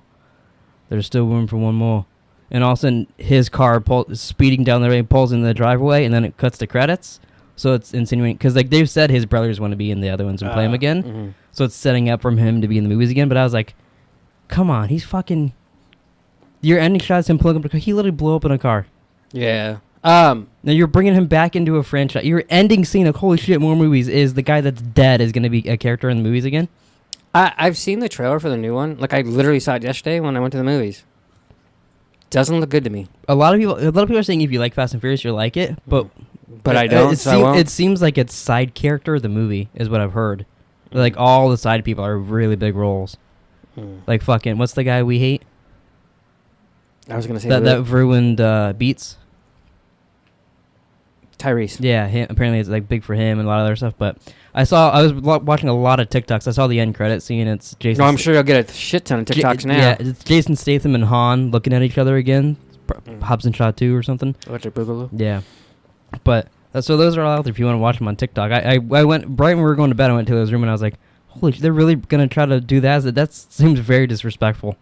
there's still room for one more, and all of a sudden his car speeding down the road, pulls in the driveway, and then it cuts to credits, so it's insinuating because like they've said his brothers want to be in the other ones and play him again, mm-hmm. so it's setting up for him to be in the movies again. But I was like, come on, he's fucking. Your ending shot is him pulling up. He literally blew up in a car. Yeah. Now you're bringing him back into a franchise. Your ending scene of holy shit, more movies is the guy that's dead is going to be a character in the movies again. I've seen the trailer for the new one. Like I literally saw it yesterday when I went to the movies. Doesn't look good to me. A lot of people are saying if you like Fast and Furious, you'll like it, but I don't. It seems like it's side character of the movie is what I've heard. Like all the side people are really big roles. Like fucking what's the guy we hate? I was gonna say that ruined Beats. Tyrese. Yeah, apparently it's like big for him and a lot of other stuff. But I was watching a lot of TikToks. I saw the end credits scene. It's Jason. No, I'm sure you'll get a shit ton of TikToks now. Yeah, it's Jason Statham and Han looking at each other again. Hobbs and Shaw 2 or something. Electric Boogaloo. Yeah, but so those are all out there if you want to watch them on TikTok. I went right when we were going to bed. I went to his room and I was like, holy shit, they're really gonna try to do that? That seems very disrespectful.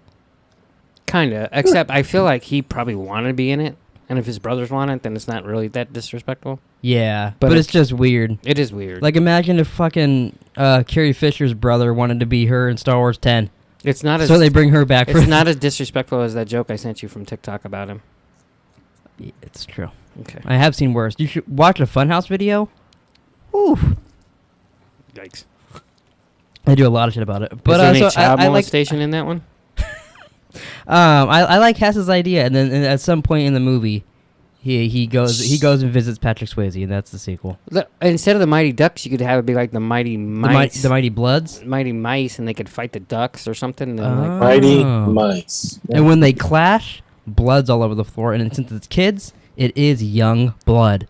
Kinda, except I feel like he probably wanted to be in it, and if his brothers want it, then it's not really that disrespectful. Yeah, but it's just weird. It is weird. Like imagine if fucking Carrie Fisher's brother wanted to be her in Star Wars 10. It's not. So they bring her back. It's not as disrespectful as that joke I sent you from TikTok about him. Yeah, it's true. Okay. I have seen worse. You should watch a Funhouse video. Ooh. Yikes. I do a lot of shit about it. But is there any so child I like molestation in that one? I like Hess's idea, and then at some point in the movie, he goes and visits Patrick Swayze, and that's the sequel. Instead of the Mighty Ducks, you could have it be like the Mighty Mice. The Mighty Bloods? Mighty Mice, and they could fight the ducks or something. And Mighty Mice. Yeah. And when they clash, blood's all over the floor, and since it's kids, it is young blood.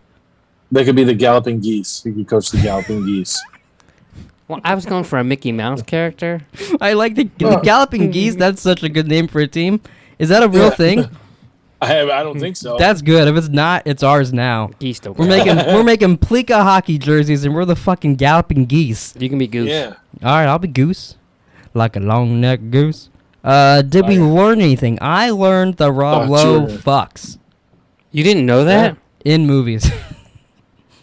They could be the Galloping Geese. You could coach the Galloping Geese. Well, I was going for a Mickey Mouse character. I like the Galloping Geese. That's such a good name for a team. Is that a real thing? I don't think so. That's good. If it's not, it's ours now. Geese don't We're making Pleeka hockey jerseys, and we're the fucking Galloping Geese. You can be Goose. Yeah. All right, I'll be Goose, like a long neck goose. Did we learn anything? I learned the Rob Lowe fucks You didn't know that? in movies.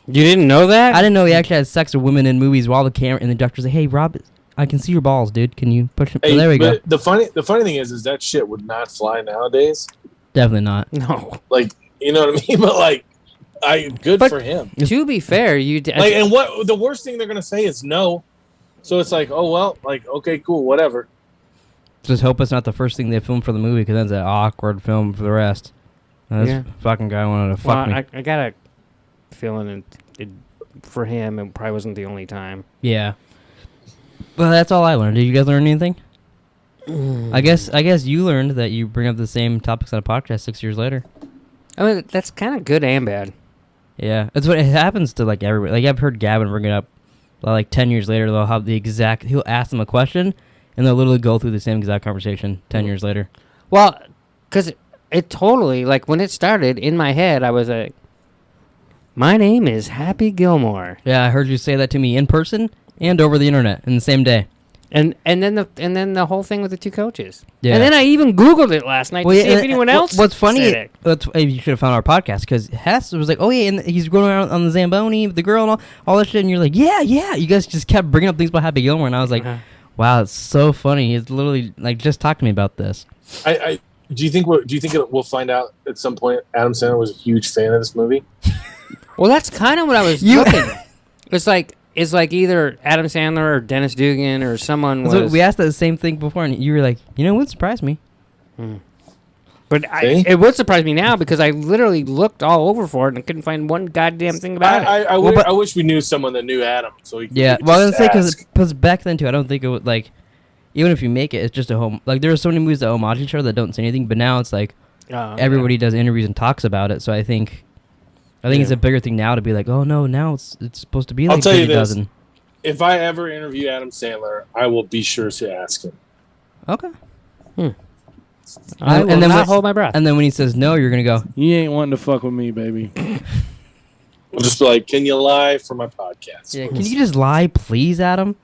You didn't know that? I didn't know he actually had sex with women in movies while the camera and the doctor's like, "Hey, Rob, I can see your balls, dude. Can you push them?" Hey, Oh, there we go. The funny thing is that shit would not fly nowadays. Definitely not. No. Like, you know what I mean? But like, good for him. To be fair, you did. Like, and what the worst thing they're gonna say is no. So it's like, oh well, like okay, cool, whatever. Just hope it's not the first thing they film for the movie, because that's an awkward film for the rest. This fucking guy wanted to fuck me. I got a feeling for him, it probably wasn't the only time. Yeah. Well, that's all I learned. Did you guys learn anything? I guess you learned that you bring up the same topics on a podcast 6 years later. I mean, that's kind of good and bad. Yeah, that's what it happens to like everybody. Like I've heard Gavin bring it up. Like 10 years later, they'll have he'll ask them a question, and they'll literally go through the same exact conversation 10 years later. Well, because it totally, like when it started in my head, I was like, my name is Happy Gilmore. Yeah, I heard you say that to me in person and over the internet in the same day. And then the whole thing with the two coaches. Yeah. And then I even Googled it last night to see if anyone else What's funny, said it. you should have found our podcast, because Hess was like, oh yeah, and he's going around on the Zamboni with the girl and all that shit, and you're like, yeah. You guys just kept bringing up things about Happy Gilmore, and I was like, wow, it's so funny. He's literally like just talked to me about this. Do you think we'll find out at some point Adam Sandler was a huge fan of this movie? Well, that's kind of what I was looking. It's like either Adam Sandler or Dennis Dugan or someone was. So we asked that the same thing before, and you were like, you know what surprised me? But it would surprise me now, because I literally looked all over for it and I couldn't find one goddamn thing about it. I wish we knew someone that knew Adam. So we Yeah, could well, I was just gonna say, ask. because back then too, I don't think it would like, even if you make it, it's just a home. Like there are so many movies that homage each other that don't say anything, but now it's like everybody does interviews and talks about it. So I think I think it's Yeah. a bigger thing now to be like, oh no, now it's supposed to be I'll like tell you Dirty this. Dozen. If I ever interview Adam Sandler, I will be sure to ask him. Okay. I will and then not when- hold my breath. And then when he says no, you're gonna go. You ain't wanting to fuck with me, baby. I'll just be like, "Can you lie for my podcast?" Yeah, can you just lie, please, Adam?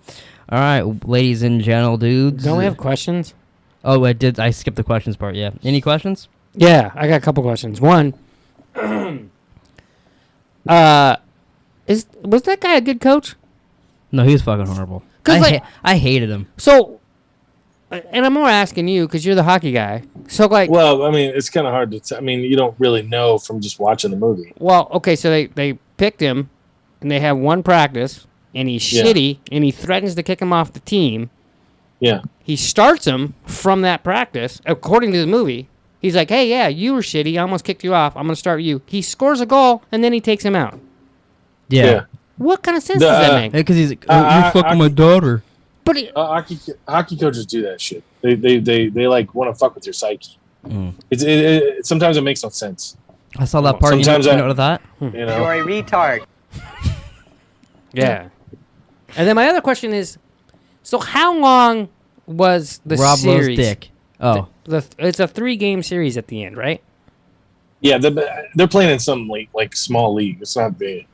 All right, ladies and gentle dudes. Don't we have questions? Oh, I did. I skipped the questions part. Yeah. Any questions? Yeah, I got a couple questions. One, was that guy a good coach? No, he was fucking horrible. 'Cause, like- I hated him. So, and I'm more asking you because you're the hockey guy. So, like, Well, I mean, it's kind of hard to. I mean, you don't really know from just watching the movie. well, okay, so they picked him, and they have one practice, and he's Yeah. shitty, and he threatens to kick him off the team. Yeah, He starts him from that practice, according to the movie. He's like, "Hey, yeah, you were shitty. I almost kicked you off. I'm gonna start you." He scores a goal, and then he takes him out. yeah. What kind of sense The, does that make? Because he's like, I- you're fucking I- my daughter. But it, Hockey coaches do that shit. They like want to fuck with your psyche. Mm. Sometimes it makes no sense. I saw that part. Sometimes you I- know what I thought? You know. a retard. yeah. And then my other question is, so how long was the Rob series? Lowe's dick. Oh, It's a 3-game series at the end, right? Yeah, they're playing in some league, like small league. It's not big.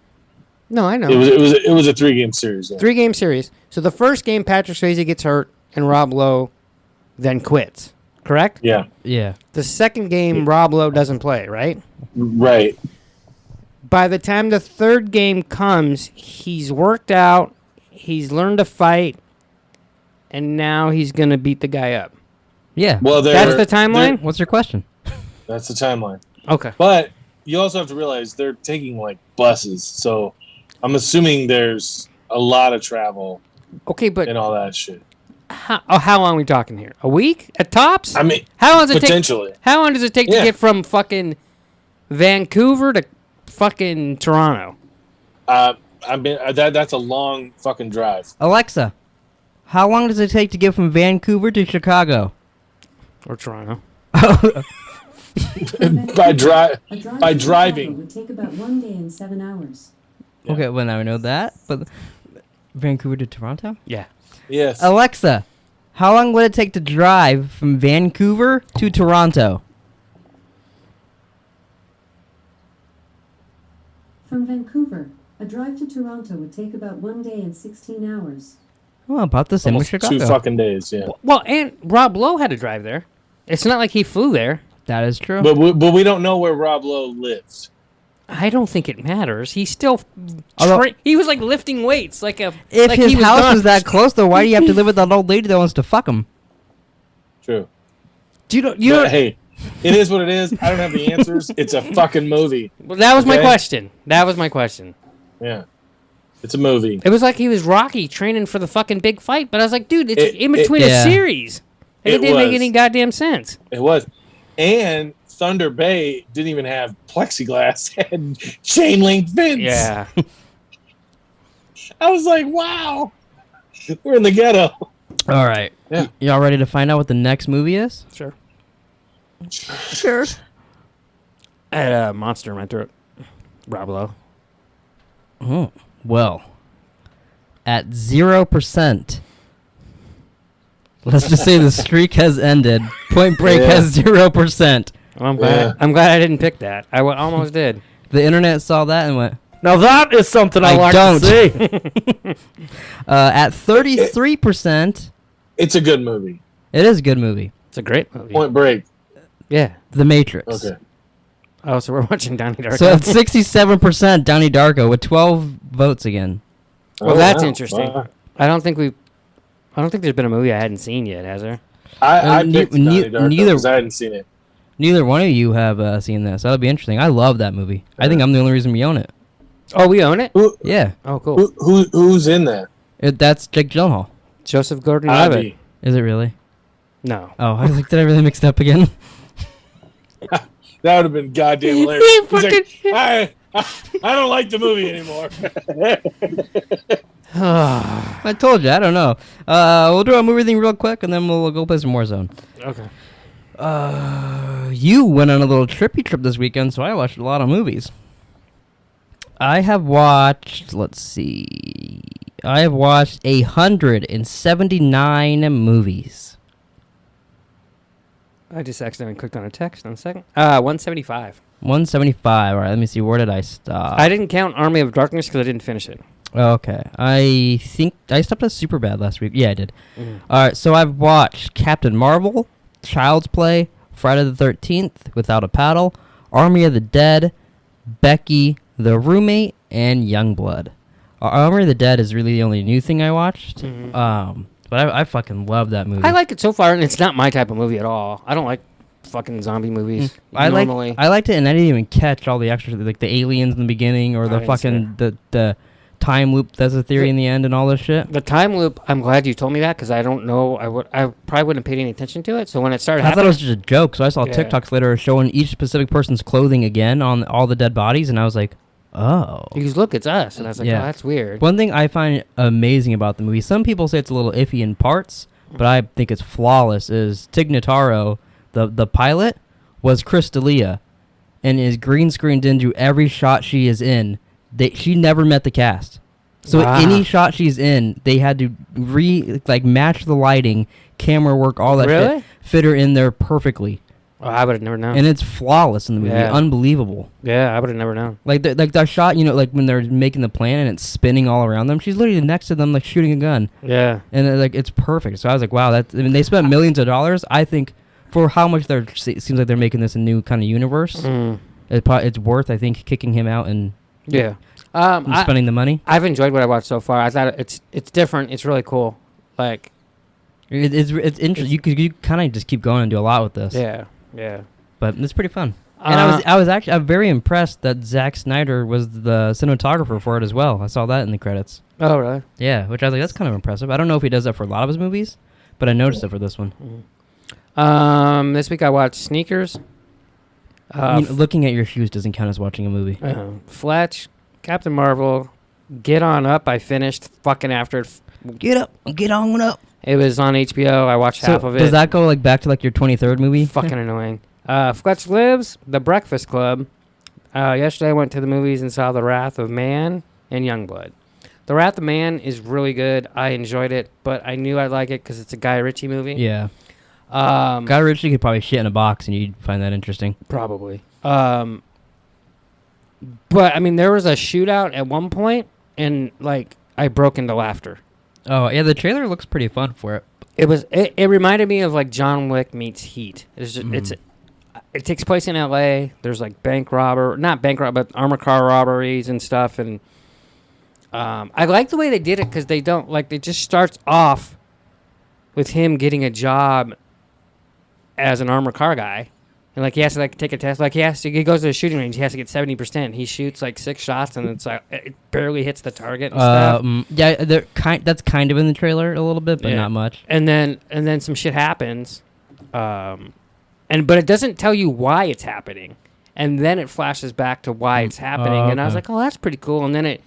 No, I know. It was a 3-game series. Yeah. 3-game series. So the first game, Patrick Swayze gets hurt, and Rob Lowe then quits. Correct? Yeah, yeah. The second game, Rob Lowe doesn't play, right? right. By the time the third game comes, he's worked out, he's learned to fight, and now he's gonna beat the guy up. Yeah. Well, That's the timeline? What's your question? That's the timeline. Okay. But you also have to realize they're taking like buses, so I'm assuming there's a lot of travel Okay, but and all that shit. how long are we talking here? A week at tops? I mean, How long does it take? potentially. How long does it take to Yeah. get from fucking Vancouver to fucking Toronto? That's a long fucking drive. Alexa, how long does it take to get from Vancouver to Chicago? Or Toronto? by By driving. would take about 1 day and 7 hours. Okay, well now we know that. But Vancouver to Toronto? Yeah. Yes. Alexa, how long would it take to drive from Vancouver to Toronto? From Vancouver, a drive to Toronto would take about 1 day and 16 hours. Well, about the same with Almost Chicago. 2 fucking days. Yeah. Well, and Rob Lowe had to drive there. It's not like he flew there. That is true. But we don't know where Rob Lowe lives. I don't think it matters. He's still. Although- He was like lifting weights, like a. if like his he house gone- was that close, though, why do you have to live with that old lady that wants to fuck him? True. Do you know? You But, know hey, it is what it is. I don't have the answers. It's a fucking movie. well, that was my okay. question. That was my question. Yeah. It's a movie. It was like he was Rocky training for the fucking big fight, but I was like, dude, it's in between yeah. a series. And it It didn't make was. any goddamn sense. It was. And Thunder Bay didn't even have plexiglass and chain link fence. Yeah. I was like, wow. We're in the ghetto. All right. Yeah. Y'all ready to find out what the next movie is? Sure. Sure. I had a monster in my throat. Rob Lowe. Oh, well, at 0%. Let's just say the streak has ended. Point Break Yeah. has 0%. Well, I'm glad. Yeah. I'm glad I didn't pick that. I almost did. The internet saw that and went, Now that is something I, I like don't. to see. at 33%. It's a good movie. It is a good movie. It's a great movie. Point Break. Yeah. The Matrix. Okay. Oh, so we're watching Donnie Darko. So at 67%, Donnie Darko with 12 votes again. Well, Oh, that's wow. interesting. Wow. I don't think there's been a movie I hadn't seen yet, has there? I picked Donnie Darko neither- because I hadn't seen it. Neither one of you have seen this. That'll be interesting. I love that movie. I think I'm the only reason we own it. Oh, we own it? Who, Yeah. Oh, cool. who's in that? That's Jake Gyllenhaal. Joseph Gordon-Levitt. Avi. Is it really? No. Oh, I was like, did I really mixed up again? That would have been goddamn hilarious. He's like, I don't like the movie anymore. I told you, I don't know. We'll do a movie thing real quick, and then we'll go play some Warzone. Okay. You went on a little trippy trip this weekend, so I watched a lot of movies. I have watched. Let's see. I have watched 179 movies. I just accidentally clicked on a text on a second. 175. 175. All right, let me see. Where did I stop? I didn't count Army of Darkness because I didn't finish it. Okay. I think I stopped at Superbad last week. Yeah, I did. Mm-hmm. All right, so I've watched Captain Marvel, Child's Play, Friday the 13th, Without a Paddle, Army of the Dead, Becky, The Roommate, and Youngblood. Army of the Dead is really the only new thing I watched. Mm-hmm. But I fucking love that movie. I like it so far, and it's not my type of movie at all. I don't like fucking zombie movies normally. I liked it, and I didn't even catch all the extras, like the aliens in the beginning, or I the didn't see fucking the time loop. That's a theory in the end, and all this shit. The time loop, I'm glad you told me that because I don't know. I probably wouldn't have paid any attention to it. So when it started I thought happening, it was just a joke. So I saw Yeah. TikToks later showing each specific person's clothing again on all the dead bodies, and I was like, oh. he goes, "Look, it's us," and I was like, Yeah. "Oh, that's weird." One thing I find amazing about the movie, some people say it's a little iffy in parts, but I think it's flawless, is Tig Notaro, the pilot, was Chris D'Elia, and is green screened into every shot she is in. She never met the cast. So Wow. any shot she's in, they had to match the lighting, camera work, all that Really? shit, fit her in there perfectly. Oh, I would have never known. And it's flawless in the movie, Yeah. unbelievable. Yeah, I would have never known. Like that shot, when they're making the plan and it's spinning all around them, she's literally next to them, like shooting a gun, Yeah. and it's perfect. So I was like, wow, they spent millions of dollars. I think for how much it seems like they're making this a new kind of universe. Mm. It's worth, I think, kicking him out and Yeah. spending the money. I've enjoyed what I watched so far. I thought it's different. It's really cool. Like, It's interesting. You kind of just keep going and do a lot with this. yeah. But it's pretty fun. And I'm very impressed that Zack Snyder was the cinematographer for it as well. I saw that in the credits. Oh, really? Yeah, which I was like, that's kind of impressive. I don't know if he does that for a lot of his movies, but I noticed it for this one. This week I watched Sneakers. Looking at your shoes doesn't count as watching a movie. Fletch, Captain Marvel, Get On Up. I finished fucking after it. Get up, get on up. It was on HBO. I watched half of it. Does that go back to your 23rd movie? Fucking annoying. Fletch Lives, The Breakfast Club. Yesterday I went to the movies and saw The Wrath of Man and Youngblood. The Wrath of Man is really good. I enjoyed it, but I knew I'd like it because it's a Guy Ritchie movie. Yeah. Guy Ritchie could probably shit in a box and you'd find that interesting. Probably. But I mean, there was a shootout at one point, and I broke into laughter. Oh yeah, the trailer looks pretty fun for it. It reminded me of John Wick meets Heat. It takes place in L.A. There's not bank robber, but armor car robberies and stuff. And I like the way they did it because they don't it just starts off with him getting a job as an armor car guy, and he has to take a test. He goes to the shooting range. He has to get 70%. He shoots 6 shots, and it barely hits the target and stuff. Yeah, that's kind of in the trailer a little bit, but not much. And then some shit happens, but it doesn't tell you why it's happening, and then it flashes back to why it's happening. And I was like, oh, that's pretty cool. And then it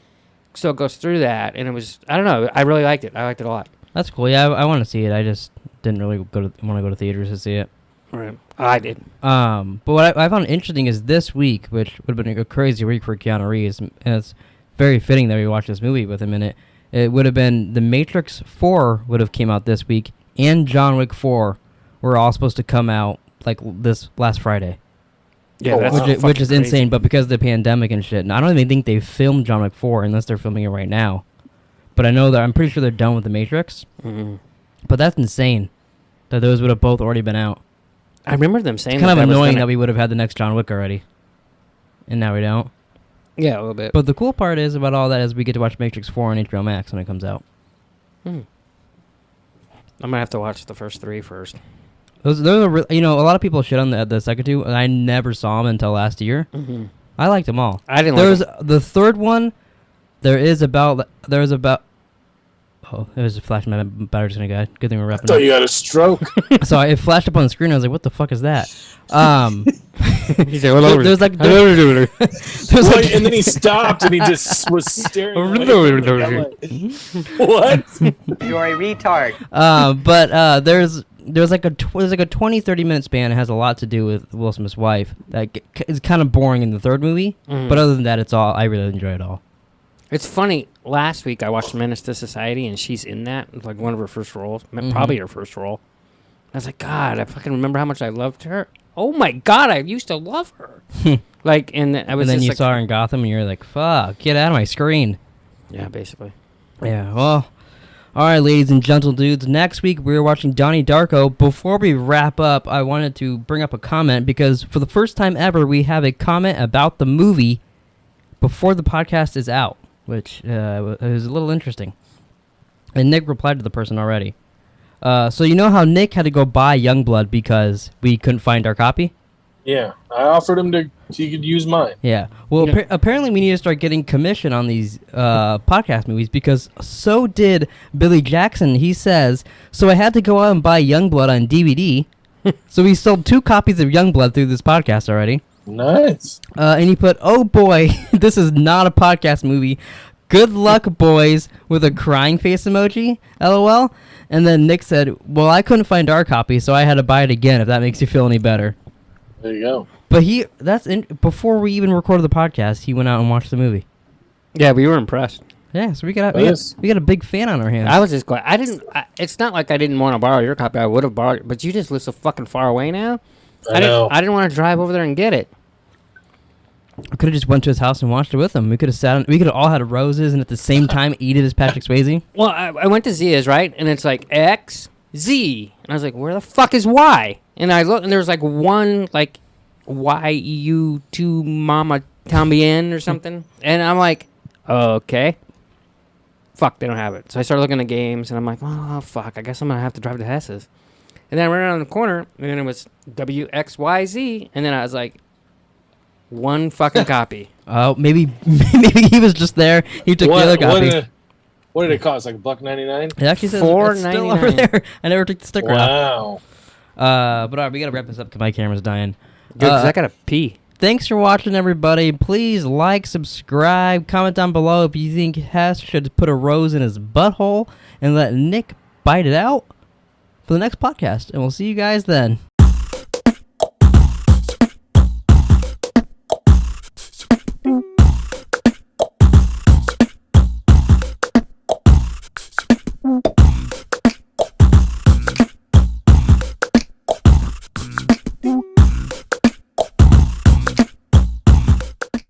goes through that, and it was, I don't know, I really liked it. I liked it a lot. That's cool. Yeah, I want to see it. I just didn't really want to go to theaters to see it. Right. I did. But what I found interesting is this week, which would have been a crazy week for Keanu Reeves, and it's very fitting that we watched this movie with him in it. It would have been The Matrix 4 would have came out this week, and John Wick 4 were all supposed to come out this last Friday. Yeah, that's which is crazy. insane, but because of the pandemic and shit, and I don't even think they filmed John Wick 4 unless they're filming it right now. But I'm pretty sure they're done with The Matrix. Mm-hmm. But that's insane that those would have both already been out. I remember them saying It's kind of that annoying that we would have had the next John Wick already, and now we don't. Yeah, a little bit. But the cool part is about all that is we get to watch Matrix 4 on HBO Max when it comes out. I'm gonna have to watch the first 3 first. Those are a lot of people shit on the second two, and I never saw them until last year. Mm-hmm. I liked them all. I didn't. There's the third one. There's about. Oh, it was a flash. My battery's gonna die. Good thing we're wrapping I thought up. you had a stroke. So it flashed up on the screen. I was like, "What the fuck is that?" He said, well, there's Wait, and then he stopped and he just was staring. What? You're a retard. But there's there's like a 20-30 minute span. It has a lot to do with Will Smith's wife. That is kind of boring in the third movie, but other than that, it's all I really enjoy it all. It's funny. Last week I watched Menace to Society, and she's in that. It's like one of her first roles, probably her first role. I was like, God, I fucking remember how much I loved her. Oh my God, I used to love her. Like, and I was. And then just you like, saw her in Gotham, and you're like, "Fuck, get out of my screen." Yeah, basically. Yeah, well, all right, ladies and gentle dudes. Next week, we're watching Donnie Darko. Before we wrap up, I wanted to bring up a comment because for the first time ever, we have a comment about the movie before the podcast is out, which is a little interesting. And Nick replied to the person already. So you know how Nick had to go buy Youngblood because we couldn't find our copy? Yeah, I offered him to he could use mine. Yeah. Well, apparently we need to start getting commission on these podcast movies because so did Billy Jackson. He says, so I had to go out and buy Youngblood on DVD. So we sold 2 copies of Youngblood through this podcast already. Nice. And he put, oh boy, this is not a podcast movie. Good luck, boys, with a crying face emoji, LOL. And then Nick said, well, I couldn't find our copy, so I had to buy it again, if that makes you feel any better. There you go. But before we even recorded the podcast, he went out and watched the movie. Yeah, we were impressed. Yeah, so we got a big fan on our hands. I was just glad. It's not like I didn't want to borrow your copy. I would have borrowed it, but you just live so fucking far away now. I know. I didn't want to drive over there and get it. We could have just went to his house and watched it with him. We could have we could have all had roses and at the same time eat it as Patrick Swayze. Well, I went to Zia's, right? And it's like X, Z. And I was like, where the fuck is Y? And I looked, and there was like one, like, YU2 Mama Tambien or something. And I'm like, okay. Fuck, they don't have it. So I started looking at games, and I'm like, oh, fuck, I guess I'm going to have to drive to Hess's. And then I ran around the corner, and then it was WXYZ. And then I was like, one fucking copy. Oh, maybe he was just there. He took the other copy. What did it cost? Like $1.99? It actually says it's still over there. I never took the sticker off. Wow. But all right, we gotta wrap this up because my camera's dying. Good, 'cause I gotta pee. Thanks for watching, everybody. Please like, subscribe, comment down below if you think Hess should put a rose in his butthole and let Nick bite it out for the next podcast. And we'll see you guys then. Mm-hmm.